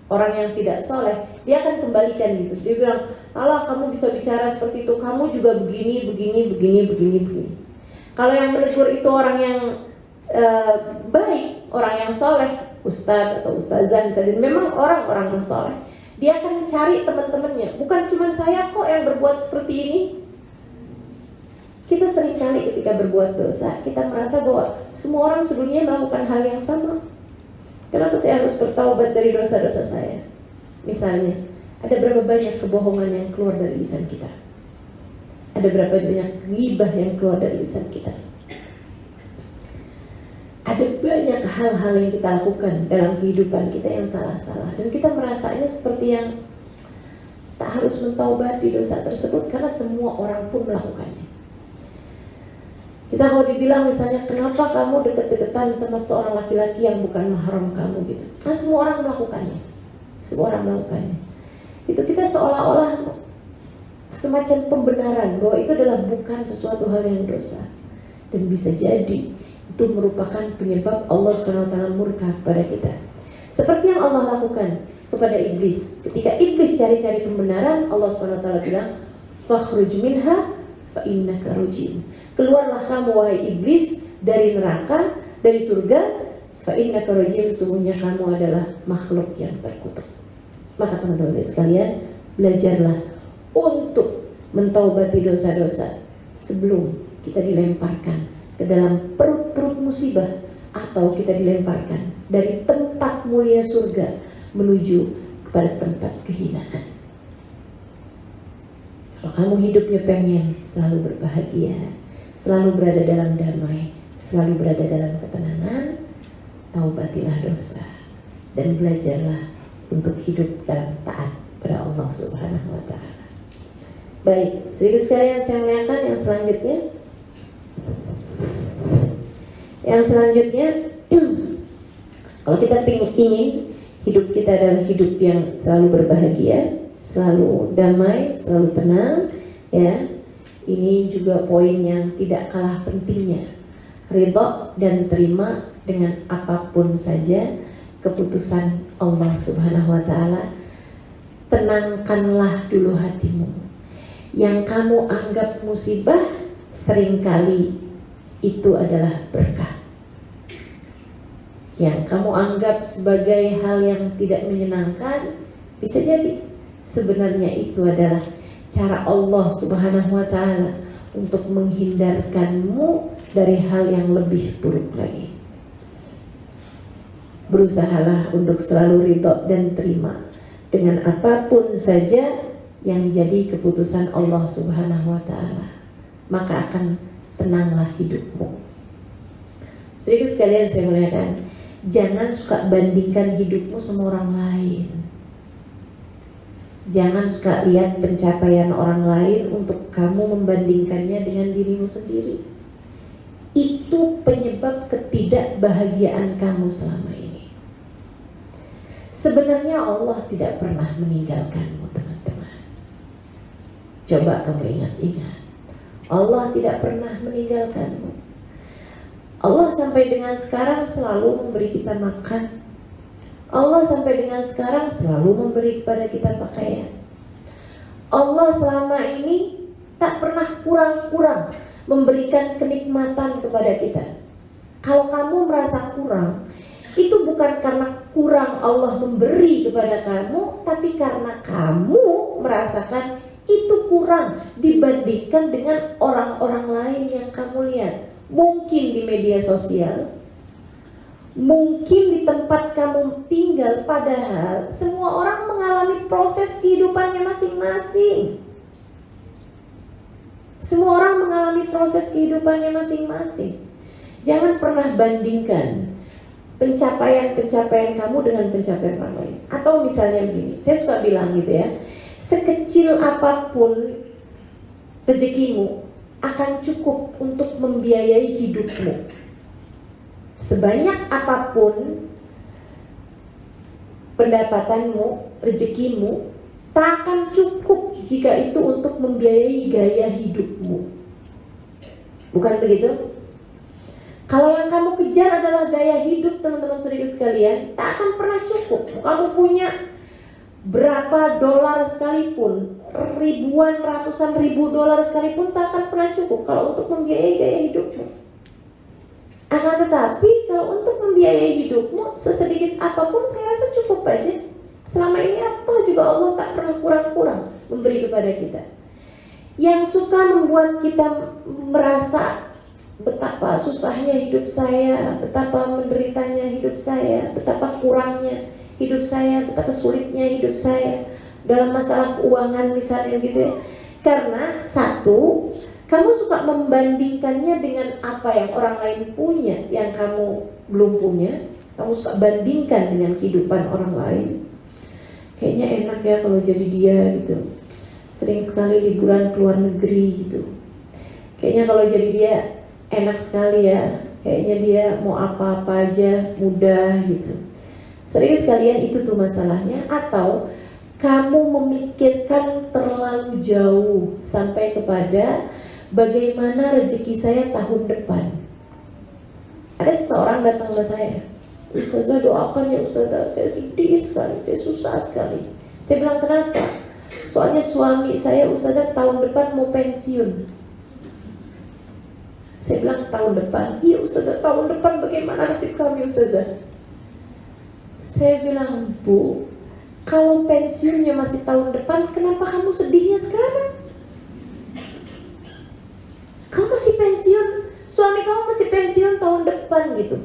Speaker 1: orang yang tidak soleh, dia akan kembalikan gitu. Dia bilang, Allah, kamu bisa bicara seperti itu, kamu juga begini. Kalau yang menegur itu orang yang baik, orang yang soleh, ustadz atau ustazah misalnya, memang orang-orang yang soleh, dia akan mencari teman-temannya. Bukan cuma saya kok yang berbuat seperti ini. Kita seringkali ketika berbuat dosa, kita merasa bahwa semua orang sedunia melakukan hal yang sama. Kenapa saya harus bertaubat dari dosa-dosa saya? Misalnya, ada berapa banyak kebohongan yang keluar dari lisan kita? Ada berapa banyak ghibah yang keluar dari lisan kita? Ada banyak hal-hal yang kita lakukan dalam kehidupan kita yang salah-salah, dan kita merasanya seperti yang tak harus mentaubati dosa tersebut karena semua orang pun melakukannya. Kita kalau dibilang misalnya, kenapa kamu deket-deketan sama seorang laki-laki yang bukan mahram kamu gitu? Nah, semua orang melakukannya. Semua orang melakukannya. Itu kita seolah-olah semacam pembenaran bahwa itu adalah bukan sesuatu hal yang dosa. Dan bisa jadi itu merupakan penyebab Allah SWT murka pada kita. Seperti yang Allah lakukan kepada iblis. Ketika iblis cari-cari pembenaran, Allah SWT bilang, fakhruj minha fa innaka rajim. Keluarlah kamu wahai iblis dari neraka, dari surga, fa innaka rajim, sesungguhnya kamu adalah makhluk yang terkutuk. Maka teman-teman sekalian, belajarlah untuk mentaubati dosa-dosa sebelum kita dilemparkan ke dalam perut-perut musibah, atau kita dilemparkan dari tempat mulia surga menuju kepada tempat kehinaan. Kalau kamu hidupnya pengen selalu berbahagia, selalu berada dalam damai, selalu berada dalam ketenangan, taubatilah dosa dan belajarlah untuk hidup dalam taat pada Allah Subhanahu wa Ta'ala. Baik, sedikit sekalian saya menyatakan yang selanjutnya, kalau kita ingin hidup kita adalah hidup yang selalu berbahagia, selalu damai, selalu tenang, ya. Ini juga poin yang tidak kalah pentingnya. Ridha dan terima dengan apapun saja keputusan Allah Subhanahu wa Ta'ala. Tenangkanlah dulu hatimu. Yang kamu anggap musibah seringkali itu adalah berkah. Yang kamu anggap sebagai hal yang tidak menyenangkan, bisa jadi sebenarnya itu adalah cara Allah Subhanahu wa Ta'ala untuk menghindarkanmu dari hal yang lebih buruk lagi. Berusahalah untuk selalu ridha dan terima dengan apapun saja yang jadi keputusan Allah Subhanahu wa Ta'ala, maka akan tenanglah hidupmu. Sedikit sekalian saya muliakan, jangan suka bandingkan hidupmu sama orang lain. Jangan suka lihat pencapaian orang lain untuk kamu membandingkannya dengan dirimu sendiri. Itu penyebab ketidakbahagiaan kamu selama ini. Sebenarnya Allah tidak pernah meninggalkanmu, teman-teman. Coba kamu ingat-ingat, Allah tidak pernah meninggalkanmu. Allah sampai dengan sekarang selalu memberi kita makan. Allah sampai dengan sekarang selalu memberi kepada kita pakaian. Allah selama ini tak pernah kurang-kurang memberikan kenikmatan kepada kita. Kalau kamu merasa kurang, itu bukan karena kurang Allah memberi kepada kamu, tapi karena kamu merasakan itu kurang dibandingkan dengan orang-orang lain yang kamu lihat. Mungkin di media sosial, mungkin di tempat kamu tinggal, padahal semua orang mengalami proses kehidupannya masing-masing. Semua orang mengalami proses kehidupannya masing-masing. Jangan pernah bandingkan pencapaian-pencapaian kamu dengan pencapaian orang lain. Atau misalnya begini, saya suka bilang gitu ya, sekecil apapun rezekimu akan cukup untuk membiayai hidupmu. Sebanyak apapun pendapatanmu, rezekimu, tak akan cukup jika itu untuk membiayai gaya hidupmu. Bukan begitu? Kalau yang kamu kejar adalah gaya hidup, teman-teman saudara sekalian, tak akan pernah cukup. Kamu punya berapa dolar sekalipun, ribuan, ratusan ribu dolar sekalipun, tak akan pernah cukup kalau untuk membiayai gaya hidupmu. Akan tetapi kalau untuk membiayai hidupmu sesedikit apapun, saya rasa cukup aja. Selama ini apa juga Allah tak pernah kurang-kurang memberi kepada kita. Yang suka membuat kita merasa betapa susahnya hidup saya, betapa menderitanya hidup saya, betapa kurangnya hidup saya, betapa sulitnya hidup saya dalam masalah keuangan misalnya gitu ya. Karena satu, kamu suka membandingkannya dengan apa yang orang lain punya yang kamu belum punya. Kamu suka bandingkan dengan kehidupan orang lain. Kayaknya enak ya kalau jadi dia gitu. Sering sekali liburan ke luar negeri gitu. Kayaknya kalau jadi dia enak sekali ya. Kayaknya dia mau apa-apa aja mudah gitu. Sering sekalian itu tuh masalahnya. Atau kamu memikirkan terlalu jauh sampai kepada bagaimana rezeki saya tahun depan. Ada seseorang datang ke saya, Ustazah doakan ya Ustazah, saya sedih sekali, saya susah sekali. Saya bilang kenapa? Soalnya suami saya Ustazah tahun depan mau pensiun. Saya bilang tahun depan? Iya Ustazah, tahun depan bagaimana nasib kami Ustazah? Saya bilang, Bu, kalau pensiunnya masih tahun depan, kenapa kamu sedihnya sekarang? Kamu masih pensiun, suami kamu masih pensiun tahun depan gitu.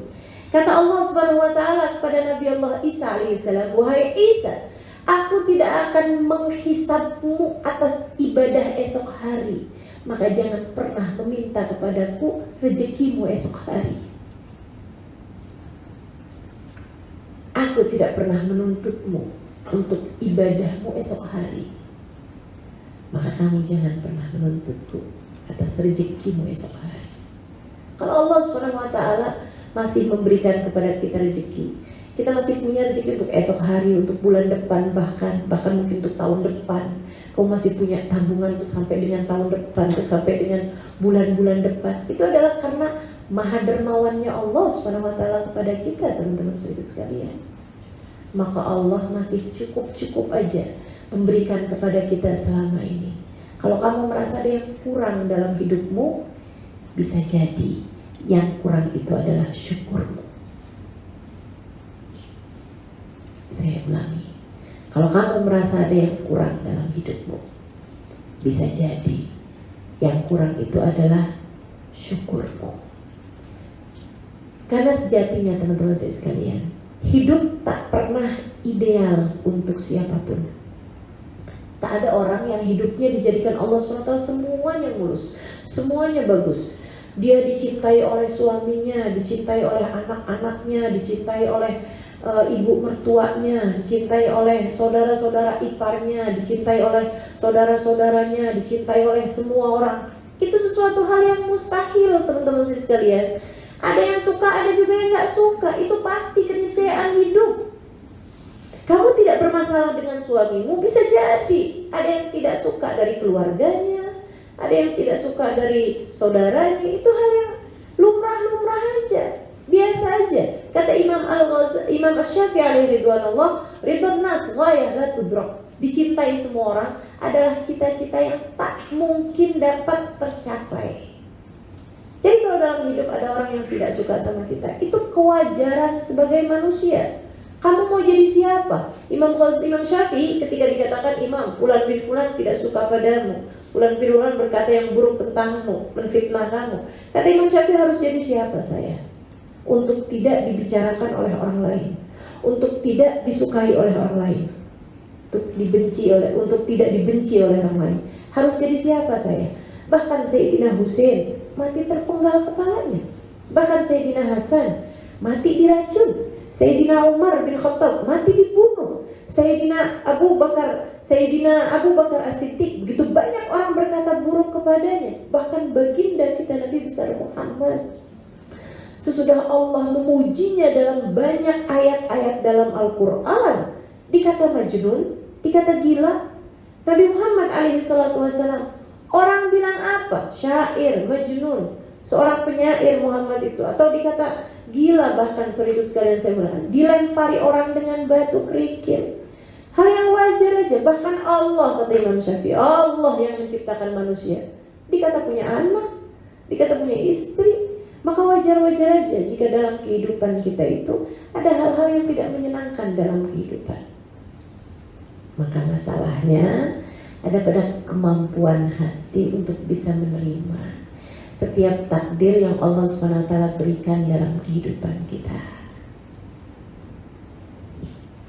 Speaker 1: Kata Allah Subhanahu wa taala kepada Nabi Allah Isa alaihissalam, wahai Isa, aku tidak akan menghisabmu atas ibadah esok hari, maka jangan pernah meminta kepadaku rezekimu esok hari. Aku tidak pernah menuntutmu untuk ibadahmu esok hari, maka kamu jangan pernah menuntutku atas rezekimu esok hari. Kalau Allah SWT masih memberikan kepada kita rezeki, kita masih punya rezeki untuk esok hari, untuk bulan depan, bahkan mungkin untuk tahun depan. Kamu masih punya tabungan untuk sampai dengan tahun depan, untuk sampai dengan bulan-bulan depan. Itu adalah karena maha dermawannya Allah SWT kepada kita, teman-teman sekalian. Maka Allah masih cukup aja memberikan kepada kita selama ini. Kalau kamu merasa ada yang kurang dalam hidupmu, bisa jadi yang kurang itu adalah syukurmu. Saya ulangi, kalau kamu merasa ada yang kurang dalam hidupmu, bisa jadi yang kurang itu adalah syukurmu. Karena sejatinya teman-teman saya sekalian, hidup tak pernah ideal untuk siapapun. Tak ada orang yang hidupnya dijadikan Allah SWT semuanya mulus, semuanya bagus. Dia dicintai oleh suaminya, dicintai oleh anak-anaknya, dicintai oleh ibu mertuanya, dicintai oleh saudara-saudara iparnya, dicintai oleh saudara-saudaranya, dicintai oleh semua orang. Itu sesuatu hal yang mustahil, teman-teman sekalian. Ada yang suka, ada juga yang gak suka. Itu pasti keniscayaan hidup. Kamu tidak bermasalah dengan suamimu, bisa jadi ada yang tidak suka dari keluarganya, ada yang tidak suka dari saudaranya. Itu hal yang lumrah aja, biasa aja. Kata Imam Asy-Syafi'i alaihi ridwanullah, ridwan nas ghayah la tudrak. Dicintai semua orang adalah cita-cita yang tak mungkin dapat tercapai. Jadi kalau dalam hidup ada orang yang tidak suka sama kita, itu kewajaran sebagai manusia. Kamu mau jadi siapa? Imam Syafi'i ketika dikatakan imam, fulan bin fulan tidak suka padamu, fulan bin fulan berkata yang buruk tentangmu, menfitnah kamu. Kata Imam Syafi'i, harus jadi siapa saya? Untuk tidak dibicarakan oleh orang lain, untuk tidak disukai oleh orang lain, untuk tidak dibenci oleh orang lain. Harus jadi siapa saya? Bahkan Sayyidina Husain mati terpenggal kepalanya. Bahkan Sayyidina Hasan mati diracun. Sayyidina Umar bin Khattab mati dibunuh. Sayyidina Abu Bakar As-Siddiq, begitu banyak orang berkata buruk kepadanya. Bahkan baginda kita Nabi besar Muhammad, sesudah Allah memujinya dalam banyak ayat-ayat dalam Al-Quran, dikata majnun, dikata gila. Nabi Muhammad alaihi salatu wassalam, orang bilang apa? Syair, majnun, seorang penyair Muhammad itu, atau dikata gila, bahkan seribu sekalian saya bilang, dilempari orang dengan batu kerikil. Hal yang wajar aja. Bahkan Allah, kata Imam Syafi'i, Allah yang menciptakan manusia, dikata punya anak, dikata punya istri. Maka wajar-wajar aja jika dalam kehidupan kita itu ada hal-hal yang tidak menyenangkan dalam kehidupan. Maka masalahnya ada pada kemampuan hati untuk bisa menerima setiap takdir yang Allah SWT berikan dalam kehidupan kita.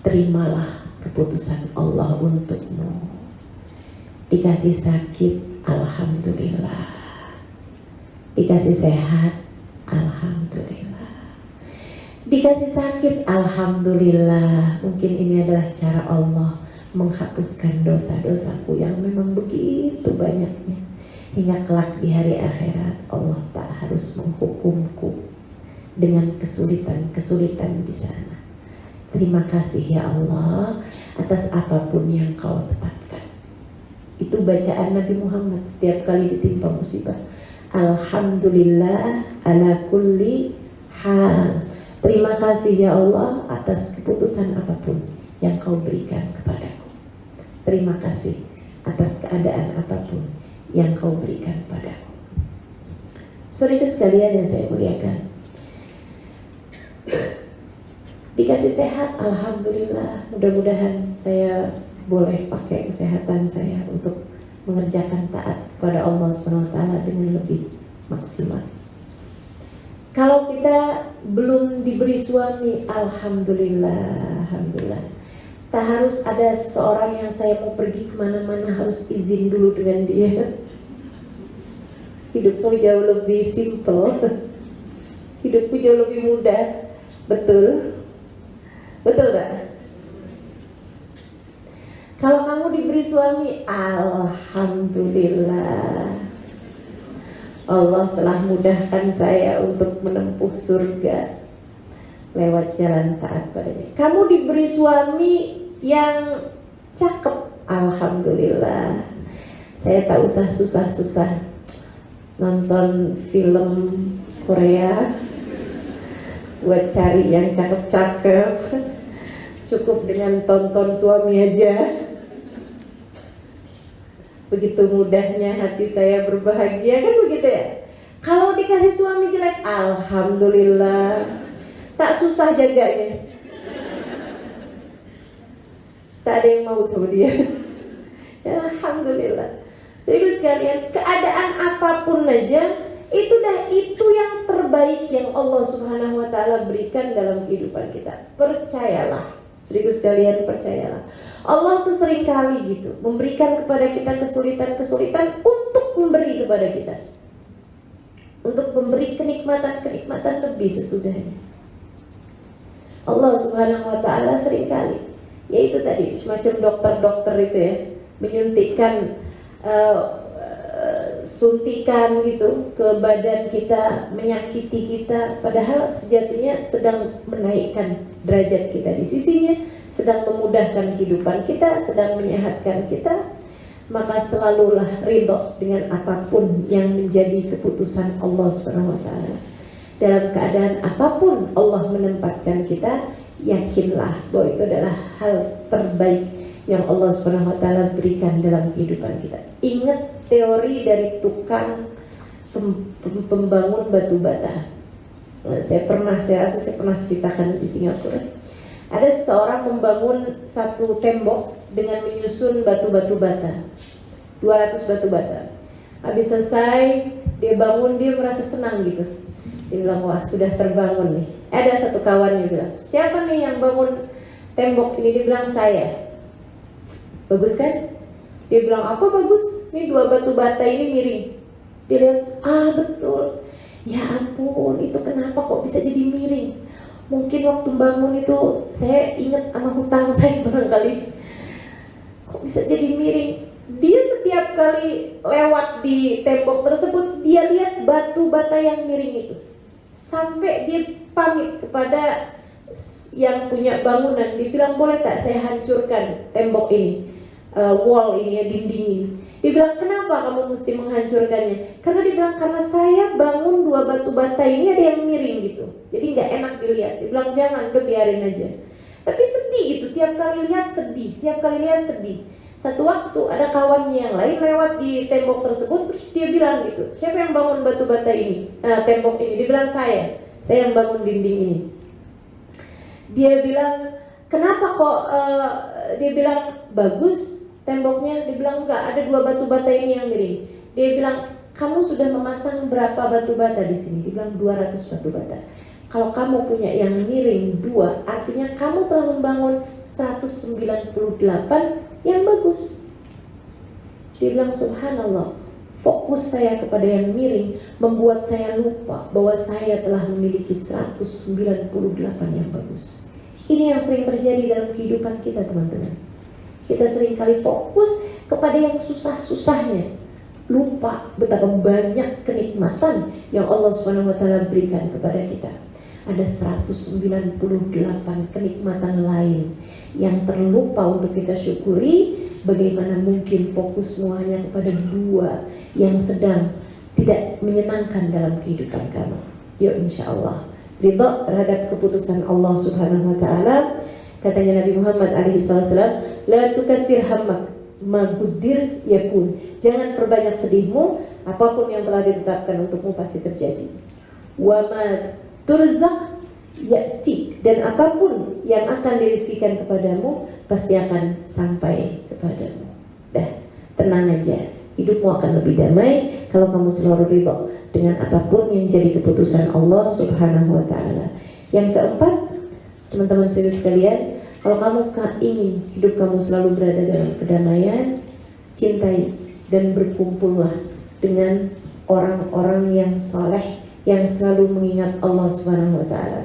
Speaker 1: Terimalah keputusan Allah untukmu. Dikasih sakit, alhamdulillah. Dikasih sehat, alhamdulillah. Dikasih sakit, alhamdulillah. Mungkin ini adalah cara Allah menghapuskan dosa-dosaku yang memang begitu banyaknya, hingga kelak di hari akhirat Allah tak harus menghukumku dengan kesulitan-kesulitan di sana. Terima kasih ya Allah atas apapun yang Kau tetapkan. Itu bacaan Nabi Muhammad setiap kali ditimpa musibah. Alhamdulillah ala kulli hal, Terima kasih ya Allah atas keputusan apapun yang kau berikan kepadaku. Terima kasih atas keadaan apapun yang kau berikan padaku. Saudara sekalian yang saya muliakan, dikasih sehat, alhamdulillah. Mudah-mudahan saya boleh pakai kesehatan saya untuk mengerjakan taat kepada Allah SWT dengan lebih maksimal. Kalau kita belum diberi suami, alhamdulillah, alhamdulillah. Tak harus ada seseorang yang saya mau pergi kemana-mana harus izin dulu dengan dia. Hidupmu jauh lebih simple, hidupmu jauh lebih mudah. Betul? Betul gak? Kalau kamu diberi suami, alhamdulillah, Allah telah mudahkan saya untuk menempuh surga lewat jalan taat padanya. Kamu diberi suami yang cakep, alhamdulillah, saya tak usah susah-susah nonton film Korea buat cari yang cakep-cakep. Cukup dengan tonton suami aja. Begitu mudahnya hati saya berbahagia, kan begitu ya. Kalau dikasih suami jelek, alhamdulillah, tak susah jaganya. Tak ada yang mau sama dia. Ya, alhamdulillah. Jadi sekalian, keadaan apapun aja, itu yang terbaik yang Allah Subhanahu wa taala berikan dalam kehidupan kita. Percayalah. Saudara sekalian, percayalah. Allah tuh sering kali gitu memberikan kepada kita kesulitan-kesulitan untuk memberi kepada kita, untuk memberi kenikmatan-kenikmatan lebih sesudahnya. Allah Subhanahu wa taala sering kali, yaitu tadi semacam dokter-dokter itu ya, menyuntikkan suntikan gitu ke badan kita, menyakiti kita, padahal sejatinya sedang menaikkan derajat kita di sisinya, sedang memudahkan kehidupan kita, sedang menyehatkan kita. Maka selalulah ridho dengan apapun yang menjadi keputusan Allah SWT. Dalam keadaan apapun Allah menempatkan kita, yakinlah bahwa itu adalah hal terbaik yang Allah SWT berikan dalam kehidupan kita. Ingat teori dari tukang pembangun batu bata. Saya rasa saya pernah ceritakan di Singapura. Ada seseorang membangun satu tembok dengan menyusun batu-batu bata, 200 batu bata. Habis selesai dia bangun, dia merasa senang gitu. Dia bilang, wah sudah terbangun nih. Ada satu kawannya bilang, siapa nih yang bangun tembok ini? Dia bilang, saya. Bagus kan? Dia bilang, apa bagus? Ini 2 batu bata ini miring. Dia lihat, betul. Ya ampun, itu kenapa kok bisa jadi miring? Mungkin waktu bangun itu saya ingat sama hutang saya barangkali. Kok bisa jadi miring? Dia setiap kali lewat di tembok tersebut, dia lihat batu bata yang miring itu. Sampai dia pamit kepada yang punya bangunan. Dia bilang, boleh tak saya hancurkan tembok ini? Wall ini ya, dinding ini. Dia bilang, kenapa kamu mesti menghancurkannya? Karena dia bilang, karena saya bangun 2 batu bata ini ada yang miring gitu, jadi nggak enak dilihat. Dia bilang, jangan, udah biarin aja. Tapi sedih gitu, tiap kali lihat sedih, tiap kali lihat sedih. Satu waktu ada kawannya yang lain lewat di tembok tersebut, terus dia bilang gitu, siapa yang bangun batu bata ini, tembok ini? Dia bilang, saya yang bangun dinding ini. Dia bilang, kenapa kok? Dia bilang, bagus temboknya. Dia bilang, enggak, ada 2 batu bata ini yang miring. Dia bilang, kamu sudah memasang berapa batu bata di sini? Dia bilang, 200 batu bata. Kalau kamu punya yang miring 2, artinya kamu telah membangun 198 yang bagus. Dia bilang, subhanallah, fokus saya kepada yang miring membuat saya lupa bahwa saya telah memiliki 198 yang bagus. Ini yang sering terjadi dalam kehidupan kita, teman-teman. Kita sering kali fokus kepada yang susah-susahnya, lupa betapa banyak kenikmatan yang Allah SWT berikan kepada kita. Ada 198 kenikmatan lain yang terlupa untuk kita syukuri. Bagaimana mungkin fokus semuanya kepada 2 yang sedang tidak menyenangkan dalam kehidupan kamu? Yuk insya Allah ridha terhadap keputusan Allah Subhanahu wa taala. Katanya Nabi Muhammad alaihi wasallam, la tukaththir hammak ma quddir yakun. Jangan perbanyak sedihmu, apapun yang telah ditetapkan untukmu pasti terjadi. Wa ma turzaq ya'ti, dan apapun yang akan dirizkikan kepadamu pasti akan sampai kepadamu. Dah, tenang aja. Hidupmu akan lebih damai kalau kamu selalu ridha dengan apapun yang jadi keputusan Allah Subhanahu wa taala. Yang keempat, teman-teman sekalian, kalau kamu ingin hidup kamu selalu berada dalam kedamaian, cintai dan berkumpullah dengan orang-orang yang saleh yang selalu mengingat Allah Subhanahu wa taala.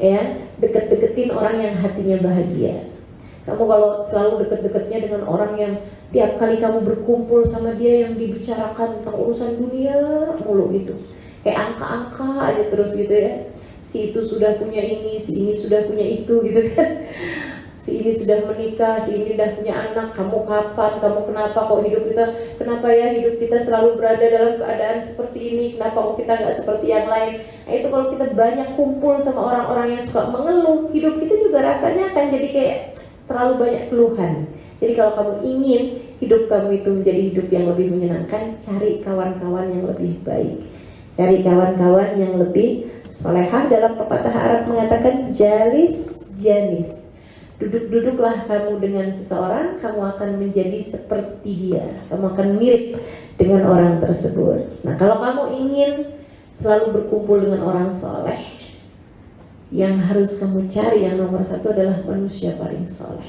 Speaker 1: Ya, deket-deketin orang yang hatinya bahagia. Kamu kalau selalu deket-deketnya dengan orang yang tiap kali kamu berkumpul sama dia yang dibicarakan tentang urusan dunia mulu gitu, kayak angka-angka aja terus gitu ya. Si itu sudah punya ini, si ini sudah punya itu gitu kan. Si ini sudah menikah, si ini sudah punya anak. Kamu kapan? Kamu kenapa kok hidup kita? Kenapa ya hidup kita selalu berada dalam keadaan seperti ini? Kenapa kok kita nggak seperti yang lain? Nah, itu kalau kita banyak kumpul sama orang-orang yang suka mengeluh, hidup kita juga rasanya akan jadi kayak terlalu banyak keluhan. Jadi kalau kamu ingin hidup kamu itu menjadi hidup yang lebih menyenangkan, cari kawan-kawan yang lebih baik. Cari kawan-kawan yang lebih salehah. Dalam pepatah Arab mengatakan jalis janis. Duduk-duduklah kamu dengan seseorang, kamu akan menjadi seperti dia. Kamu akan mirip dengan orang tersebut. Nah, kalau kamu ingin selalu berkumpul dengan orang saleh, yang harus kamu cari yang nomor satu adalah manusia paling saleh,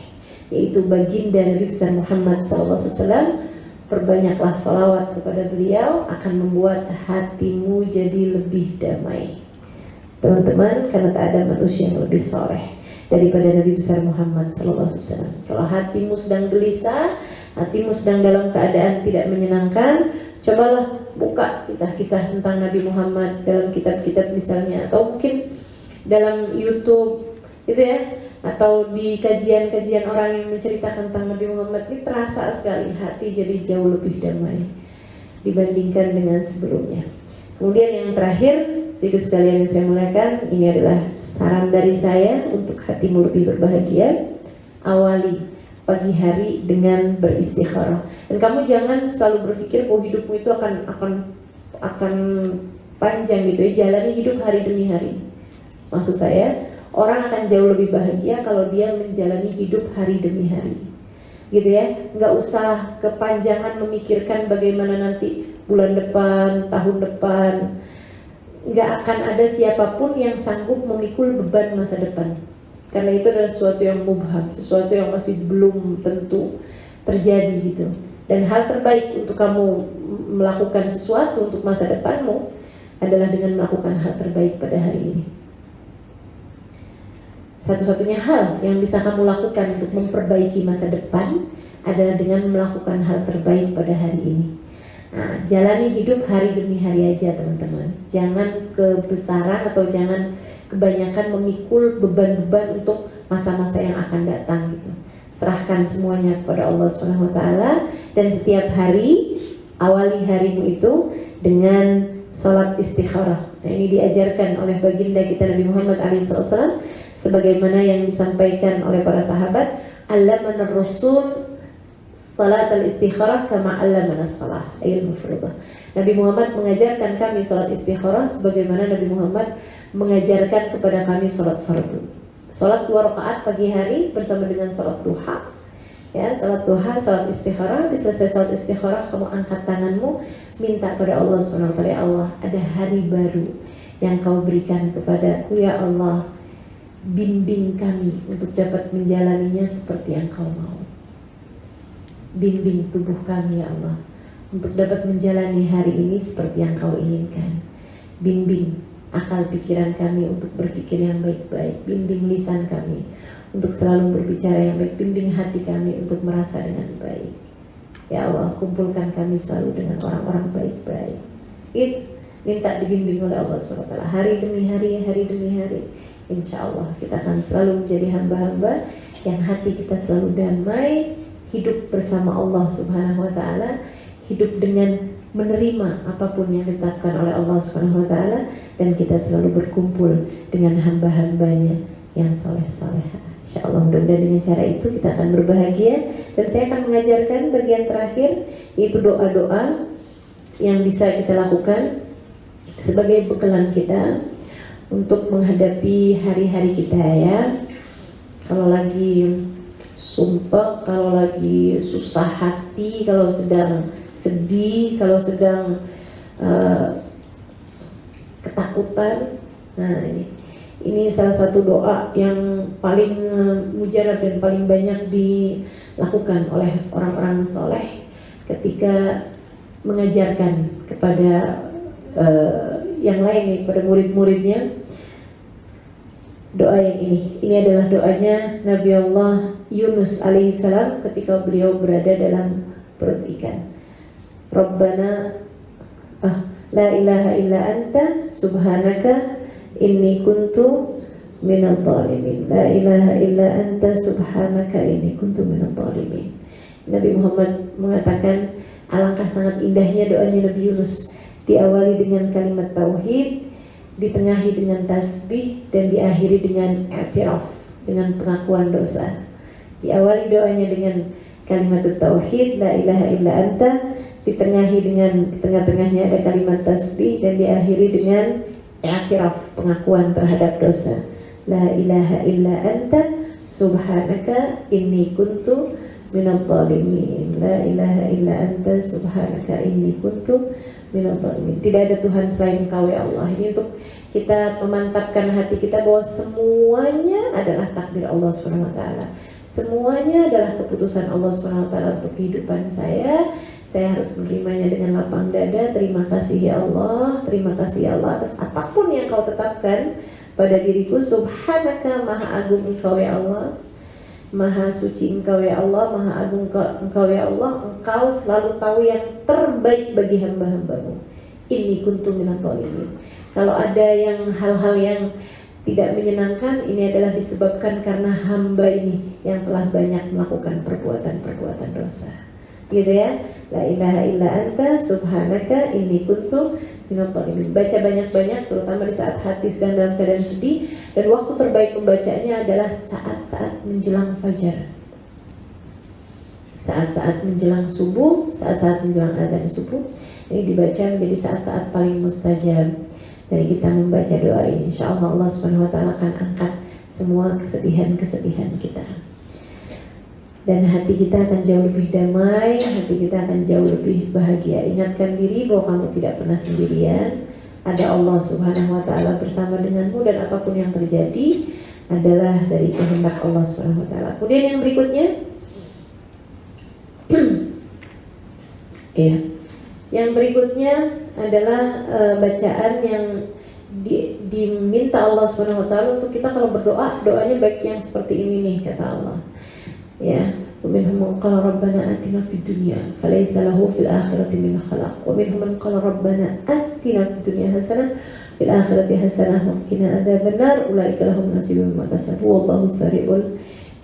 Speaker 1: yaitu baginda Nabi besar Muhammad SAW. Perbanyaklah salawat kepada beliau, akan membuat hatimu jadi lebih damai, teman-teman, karena tak ada manusia yang lebih saleh daripada Nabi besar Muhammad SAW. Kalau hatimu sedang gelisah, hatimu sedang dalam keadaan tidak menyenangkan, cobalah buka kisah-kisah tentang Nabi Muhammad dalam kitab-kitab misalnya, atau mungkin dalam YouTube gitu ya, atau di kajian-kajian orang yang menceritakan tentang Nabi Muhammad. Ini terasa sekali hati jadi jauh lebih damai dibandingkan dengan sebelumnya. Kemudian yang terakhir, sedikit sekalian yang saya muliakan, ini adalah saran dari saya untuk hatimu lebih berbahagia. Awali pagi hari dengan beristikharah. Dan kamu jangan selalu berpikir bahwa hidupmu itu akan panjang gitu ya. Jalani hidup hari demi hari. Maksud saya, orang akan jauh lebih bahagia kalau dia menjalani hidup hari demi hari, gitu ya. Nggak usah kepanjangan memikirkan bagaimana nanti bulan depan, tahun depan. Nggak akan ada siapapun yang sanggup memikul beban masa depan, karena itu adalah sesuatu yang mubham, sesuatu yang masih belum tentu terjadi gitu. Dan hal terbaik untuk kamu melakukan sesuatu untuk masa depanmu adalah dengan melakukan hal terbaik pada hari ini. Satu-satunya hal yang bisa kamu lakukan untuk memperbaiki masa depan adalah dengan melakukan hal terbaik pada hari ini. Nah, jalani hidup hari demi hari aja teman-teman. Jangan kebesaran atau jangan kebanyakan memikul beban-beban untuk masa-masa yang akan datang gitu. Serahkan semuanya kepada Allah Subhanahu wa taala, dan setiap hari awali harimu itu dengan salat istikharah. Nah, ini diajarkan oleh baginda kita Nabi Muhammad SAW, sebagaimana yang disampaikan oleh para sahabat, allamana Rasul salat al-istikharah kama allamana salah ayat mufradah. Nabi Muhammad mengajarkan kami salat istikharah sebagaimana Nabi Muhammad mengajarkan kepada kami salat fardu. Salat 2 rakaat pagi hari bersama dengan salat duha. Ya, salat duha, salat istikharah. Selesai salat istikharah, kamu angkat tanganmu, minta pada Allah SWT, ya Allah, ada hari baru yang kau berikan kepadaku, ya Allah, bimbing kami untuk dapat menjalaninya seperti yang kau mau. Bimbing tubuh kami, ya Allah, untuk dapat menjalani hari ini seperti yang kau inginkan. Bimbing akal pikiran kami untuk berpikir yang baik-baik. Bimbing lisan kami untuk selalu berbicara yang baik. Bimbing hati kami untuk merasa dengan baik. Ya Allah, kumpulkan kami selalu dengan orang-orang baik-baik. Minta dibimbing oleh Allah SWT hari demi hari, hari demi hari. Insya Allah kita akan selalu menjadi hamba-hamba yang hati kita selalu damai, hidup bersama Allah Subhanahu wa taala, hidup dengan menerima apapun yang ditetapkan oleh Allah Subhanahu wa taala, dan kita selalu berkumpul dengan hamba-hambanya yang soleh-solehah. Insyaallah mudah-mudahan dengan cara itu kita akan berbahagia. Dan saya akan mengajarkan bagian terakhir, yaitu doa-doa yang bisa kita lakukan sebagai bekalan kita untuk menghadapi hari-hari kita ya. Kalau lagi sumpah, kalau lagi susah hati, kalau sedang sedih, kalau sedang ketakutan. Nah ini salah satu doa yang paling mujarab dan paling banyak dilakukan oleh orang-orang soleh ketika mengajarkan kepada yang lain, kepada murid-muridnya. Doa yang ini adalah doanya Nabi Allah Yunus alaihissalam ketika beliau berada dalam perut ikan. Rabbana la ilaha illa anta subhanaka inni kuntu minadh dhalimin. La ilaha illa anta subhanaka inni kuntu minadh dhalimin. Nabi Muhammad mengatakan alangkah sangat indahnya doanya Nabi Yunus, diawali dengan kalimat tauhid, ditengahi dengan tasbih, dan diakhiri dengan i'tiraf, dengan pengakuan dosa. Diawali doanya dengan kalimat tauhid, la ilaha illa anta, ditengahi dengan di tengah-tengahnya ada kalimat tasbih, dan diakhiri dengan i'tiraf, pengakuan terhadap dosa. La ilaha illa anta subhanaka inni kuntu minadh dhalimin. La ilaha illa anta subhanaka inni kuntu minadh dhalimin. Tidak ada Tuhan selain Engkau ya Allah. Ini untuk kita memantapkan hati kita bahwa semuanya adalah takdir Allah Subhanahu wa taala. Semuanya adalah keputusan Allah Subhanahu wa taala untuk kehidupan saya. Saya harus menerimanya dengan lapang dada. Terima kasih ya Allah, terima kasih ya Allah atas apapun yang Kau tetapkan pada diriku. Subhanaka, maha agung Engkau ya Allah, maha suci Engkau ya Allah, maha agung Engkau ya Allah. Engkau selalu tahu yang terbaik bagi hamba-hambamu. Inni kuntu minadh dhalimin. Kalau ada yang hal-hal yang tidak menyenangkan, ini adalah disebabkan karena hamba ini yang telah banyak melakukan perbuatan-perbuatan dosa. Gitu ya. La ilaha illa anta subhanaka inni kuntu minadh dhalimin. Baca banyak-banyak, terutama di saat hati sedang dalam keadaan sedih. Dan waktu terbaik membacanya adalah saat-saat menjelang fajar, saat-saat menjelang subuh, saat-saat menjelang adzan subuh. Ini dibaca menjadi saat-saat paling mustajab dari kita membaca doa ini. InsyaAllah Allah Subhanahu wa taala akan angkat semua kesedihan-kesedihan kita, dan hati kita akan jauh lebih damai, hati kita akan jauh lebih bahagia. Ingatkan diri bahwa kamu tidak pernah sendirian. Ada Allah Subhanahu wa taala bersama denganmu, dan apapun yang terjadi adalah dari kehendak Allah Subhanahu wa taala. Kemudian yang berikutnya ya. Yang berikutnya adalah bacaan yang diminta Allah Subhanahu wa taala untuk kita kalau berdoa, doanya baik yang seperti ini nih, kata Allah. Ya, ومنهم من قال ربنا آتنا في الدنيا فليس له في الآخرة من خلاق ومنهم من قال ربنا آتنا في الدنيا حسنة في الآخرة حسنة وقنا عذاب النار أولئك لهم نصيب مما كسبوا والله سريع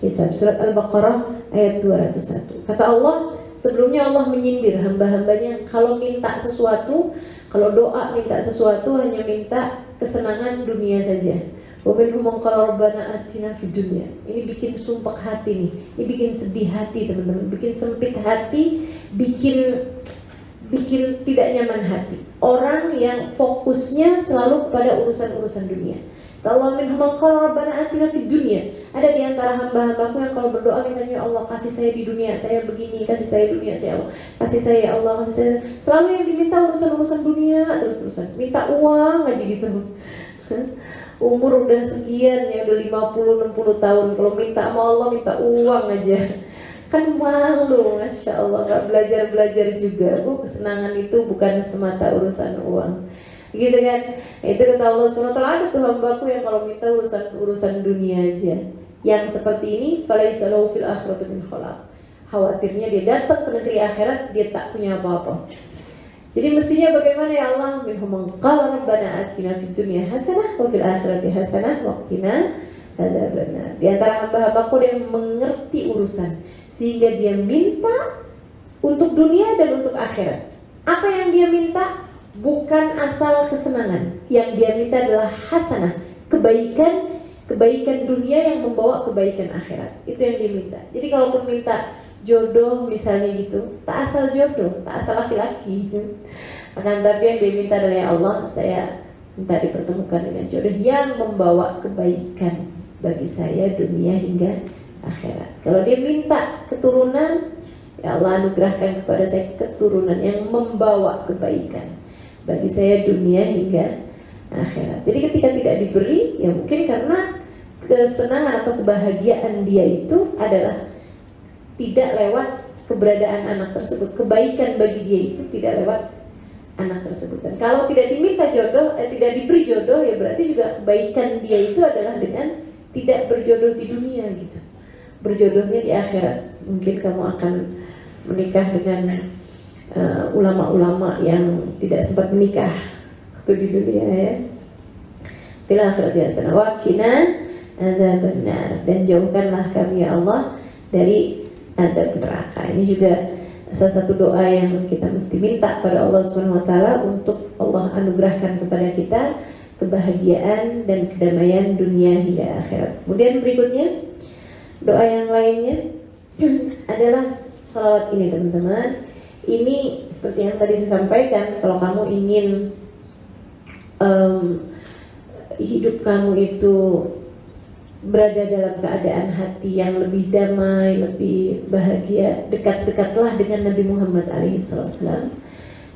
Speaker 1: الحساب. Surat Al-Baqarah ayat 201. Kata Allah, sebelumnya Allah menyindir hamba-hambanya kalau minta sesuatu, kalau doa minta sesuatu hanya minta kesenangan dunia saja. Waminhum qala rabbana atina fid dunya. Ini bikin sumpah hati nih. Ini bikin sedih hati teman-teman, bikin sempit hati, bikin tidak nyaman hati. Orang yang fokusnya selalu kepada urusan-urusan dunia. Allah minhum qala rabbana atina fid dunya. Ada di antara hamba-hambaku yang kalau berdoa mintanya Allah kasih saya di dunia, saya begini, kasih saya dunia, saya Allah. Kasih saya ya Allah, kasih saya. Selalu yang diminta urusan-urusan dunia, terus-terusan. Minta uang aja gitu. Umur udah sekian ya, udah 50-60 tahun, kalau minta sama Allah minta uang aja, kan malu. Masya Allah, gak belajar-belajar juga. Kesenangan itu bukan semata urusan uang, gitu kan. Itu kata Allah SWT, ada tuh hambaku yang kalau minta urusan dunia aja. Yang seperti ini, falaisa lahu fil akhirati min khalaq. Khawatirnya dia datang ke negeri akhirat, dia tak punya apa-apa. Jadi mestinya bagaimana ya Allah? Minhum man qala rabbana atina fid dunya hasanah wa fil akhirati hasanah wa qina adzabannar. Di antara hamba-hambaku yang mengerti urusan sehingga dia minta untuk dunia dan untuk akhirat. Apa yang dia minta bukan asal kesenangan. Yang dia minta adalah hasanah, kebaikan dunia yang membawa kebaikan akhirat. Itu yang dia minta. Jadi kalaupun minta jodoh misalnya gitu, tak asal jodoh, tak asal laki-laki. Akan tapi yang dia minta adalah, ya Allah, saya minta dipertemukan dengan jodoh yang membawa kebaikan bagi saya dunia hingga akhirat. Kalau dia minta keturunan, ya Allah anugerahkan kepada saya keturunan yang membawa kebaikan bagi saya dunia hingga akhirat. Jadi ketika tidak diberi, ya mungkin karena kesenangan atau kebahagiaan dia itu adalah tidak lewat keberadaan anak tersebut. Kebaikan bagi dia itu tidak lewat anak tersebut. Dan kalau tidak diminta jodoh, tidak diberi jodoh, ya berarti juga kebaikan dia itu adalah dengan tidak berjodoh di dunia gitu. Berjodohnya di akhirat. Mungkin kamu akan menikah dengan ulama-ulama yang tidak sempat menikah waktu di dunia ya. Fil akhirati hasanah wa qina adzabannar, dan jauhkanlah kami ya Allah dari azab neraka. Ini juga salah satu doa yang kita mesti minta pada Allah Subhanahu wa taala untuk Allah anugerahkan kepada kita kebahagiaan dan kedamaian dunia hingga akhirat. Kemudian berikutnya doa yang lainnya adalah salawat ini teman-teman. Ini seperti yang tadi saya sampaikan, kalau kamu ingin hidup kamu itu berada dalam keadaan hati yang lebih damai, lebih bahagia, dekat-dekatlah dengan Nabi Muhammad SAW.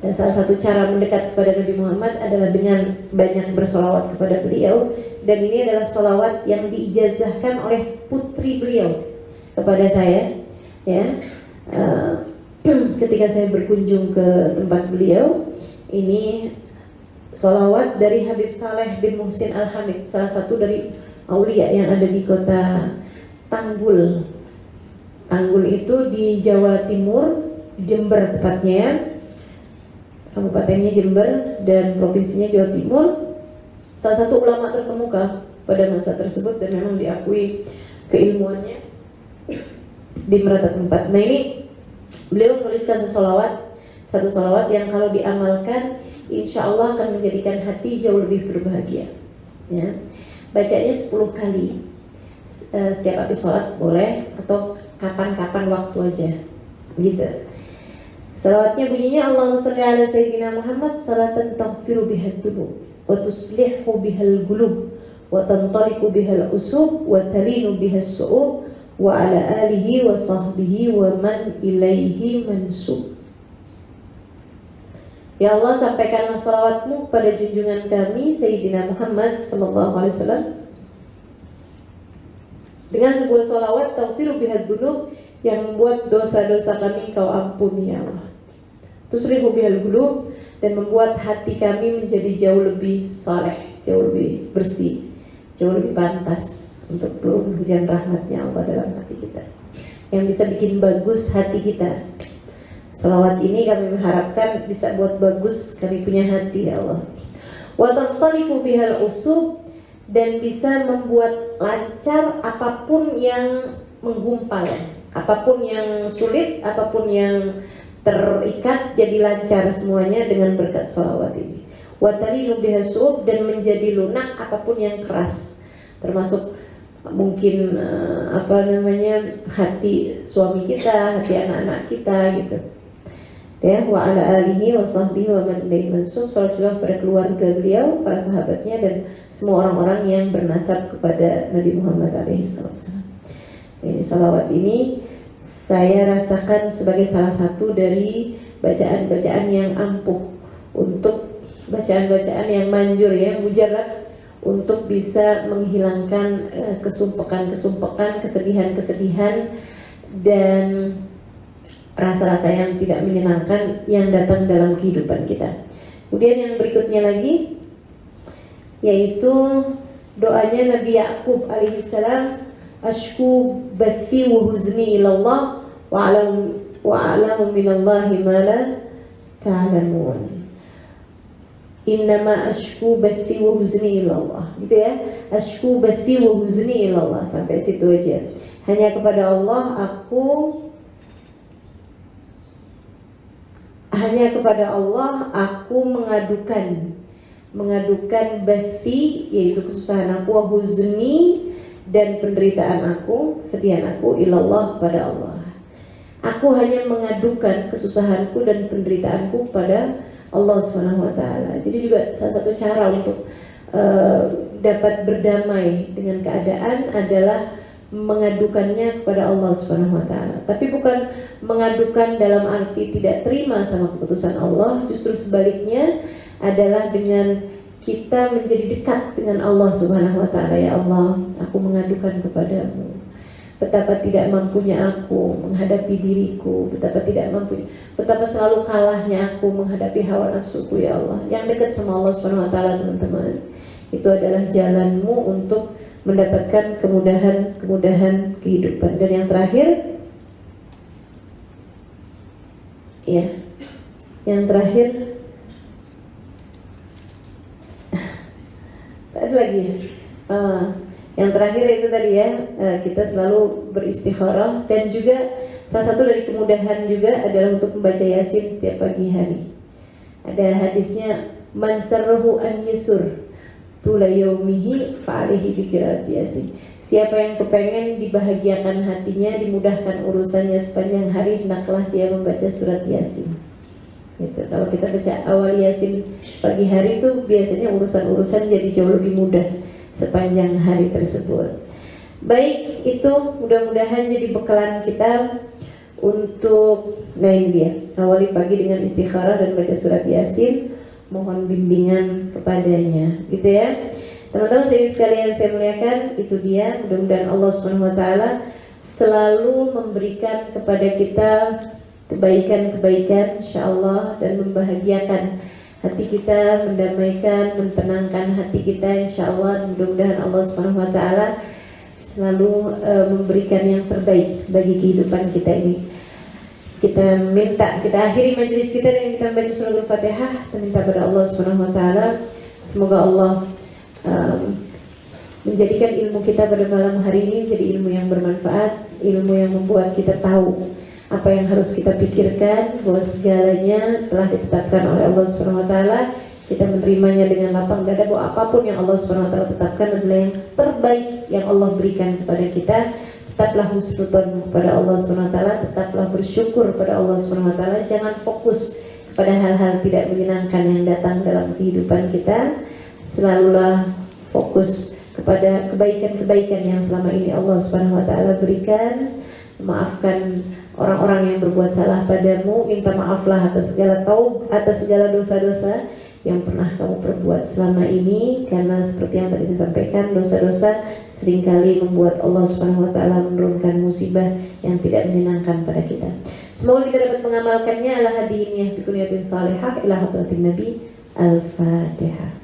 Speaker 1: Dan salah satu cara mendekat kepada Nabi Muhammad adalah dengan banyak bersolawat kepada beliau. Dan ini adalah solawat yang diijazahkan oleh putri beliau kepada saya. Ya, ketika saya berkunjung ke tempat beliau, ini solawat dari Habib Saleh bin Muhsin Al-Hamid, salah satu dari aulia yang ada di kota Tanggul. Tanggul itu di Jawa Timur, Jember tepatnya, kabupatennya Jember dan provinsinya Jawa Timur. Salah satu ulama terkemuka pada masa tersebut dan memang diakui keilmuannya di merata tempat. Nah ini beliau menuliskan satu solawat yang kalau diamalkan insya Allah akan menjadikan hati jauh lebih berbahagia. Ya. Bacanya 10 kali setiap habis sholat boleh, atau kapan-kapan waktu aja gitu. Salawatnya bunyinya Allahumma shalli ala sayyidina Muhammad salatan taghfiru bihal dzunub wa tuslihu bihal qulub wa tantaliqu bihal usub wa talinu bihas su'ub wa ala alihi wa sahbihi wa man ilaihi mansub. Ya Allah, sampaikanlah salawatmu pada junjungan kami Sayyidina Muhammad sallallahu alaihi wasallam dengan sebuah salawat taghfiru bihad dzunub yang membuat dosa-dosa kami Kau ampuni ya Allah. Tusrihu bihal qulub, dan membuat hati kami menjadi jauh lebih saleh, jauh lebih bersih, jauh lebih pantas untuk turun hujan rahmatnya Allah dalam hati kita, yang bisa bikin bagus hati kita. Salawat ini kami mengharapkan bisa buat bagus kami punya hati ya Allah. Wa tantaliqu bihal usub, dan bisa membuat lancar apapun yang menggumpal, apapun yang sulit, apapun yang terikat jadi lancar semuanya dengan berkat salawat ini. Wa talinu bihas su'ub, dan menjadi lunak apapun yang keras, termasuk mungkin hati suami kita, hati anak-anak kita gitu. Ya, wa ala alihi wa sahbihi wa man ilaihi mansub. Salat juga kepada keluarga beliau, para sahabatnya, dan semua orang-orang yang bernasab kepada Nabi Muhammad SAW. Ini salawat ini saya rasakan sebagai salah satu dari bacaan-bacaan yang ampuh, untuk bacaan-bacaan yang manjur ya, mujarrad, untuk bisa menghilangkan kesumpekan-kesumpekan, kesedihan-kesedihan, dan rasa-rasa yang tidak menyenangkan yang datang dalam kehidupan kita. Kemudian yang berikutnya lagi, yaitu doanya Nabi Ya'qub alaihissalam, ashku bathi wa huzni ilallah wa a'lamu minallahi ma la ta'lamun. Innama ashku bathi wa huzni ilallah, gitu ya. Ashku bathi wa huzni ilallah, sampai situ aja. Hanya kepada Allah hanya kepada Allah aku mengadukan bathi, yaitu kesusahan aku, wa huzni, dan penderitaan aku, kesedihan aku, ilallah, pada Allah. Aku hanya mengadukan kesusahanku dan penderitaanku pada Allah Subhanahu wa taala. Jadi juga salah satu cara untuk dapat berdamai dengan keadaan adalah mengadukannya kepada Allah Subhanahu wa taala. Tapi bukan mengadukan dalam arti tidak terima sama keputusan Allah, justru sebaliknya adalah dengan kita menjadi dekat dengan Allah Subhanahu wa taala. Ya Allah, aku mengadukan kepadamu betapa tidak mampunya aku menghadapi diriku, betapa selalu kalahnya aku menghadapi hawa nafsuku. Ya Allah, yang dekat sama Allah Subhanahu wa taala, teman-teman, itu adalah jalanmu untuk mendapatkan kemudahan kehidupan. Dan yang terakhir, ya, yang terakhir ada lagi ya. Yang terakhir itu tadi ya, kita selalu beristikharah, dan juga salah satu dari kemudahan juga adalah untuk membaca Yasin setiap pagi hari. Ada hadisnya, man sarruhu an yusur tula yaumihi fa'alihi bi qiraati Yasin. Siapa yang kepengen dibahagiakan hatinya, dimudahkan urusannya sepanjang hari, hendaklah dia membaca surat Yasin. Gitu. Kalau kita baca awal Yasin pagi hari itu biasanya urusan-urusan jadi jauh lebih mudah sepanjang hari tersebut. Baik, itu mudah-mudahan jadi bekalan kita untuk, nah ini dia, awali pagi dengan istikharah dan baca surat Yasin, mohon bimbingan kepadanya, gitu ya. Teman-teman sekalian saya muliakan, itu dia, mudah-mudahan Allah Subhanahu wa taala selalu memberikan kepada kita kebaikan-kebaikan insyaallah, dan membahagiakan hati kita, mendamaikan, mentenangkan hati kita insyaallah. Mudah-mudahan Allah Subhanahu wa taala selalu memberikan yang terbaik bagi kehidupan kita ini. Kita akhiri majelis kita dengan kita membaca surah Al-Fatihah, kita minta pada Allah Subhanahu wa taala semoga Allah menjadikan ilmu kita pada malam hari ini jadi ilmu yang bermanfaat, ilmu yang membuat kita tahu apa yang harus kita pikirkan, bahwa segalanya telah ditetapkan oleh Allah Subhanahu wa taala. Kita menerimanya dengan lapang dada, bahwa apapun yang Allah Subhanahu wa taala tetapkan adalah yang terbaik yang Allah berikan kepada kita. Tetaplah husnudzon kepada Allah Subhanahu wa taala, tetaplah bersyukur kepada Allah Subhanahu wa taala. Jangan fokus kepada hal-hal tidak menyenangkan yang datang dalam kehidupan kita. Selalulah fokus kepada kebaikan-kebaikan yang selama ini Allah Subhanahu wa taala berikan. Maafkan orang-orang yang berbuat salah padamu, minta maaflah atas segala dosa-dosa yang pernah kamu perbuat selama ini, karena seperti yang tadi saya sampaikan, dosa-dosa seringkali membuat Allah Subhanahu wa taala menurunkan musibah yang tidak menyenangkan pada kita. Semoga kita dapat mengamalkannya. Ala hadiniyah bi kunyatin salihah ila hadratin nabi. Al-Fatihah.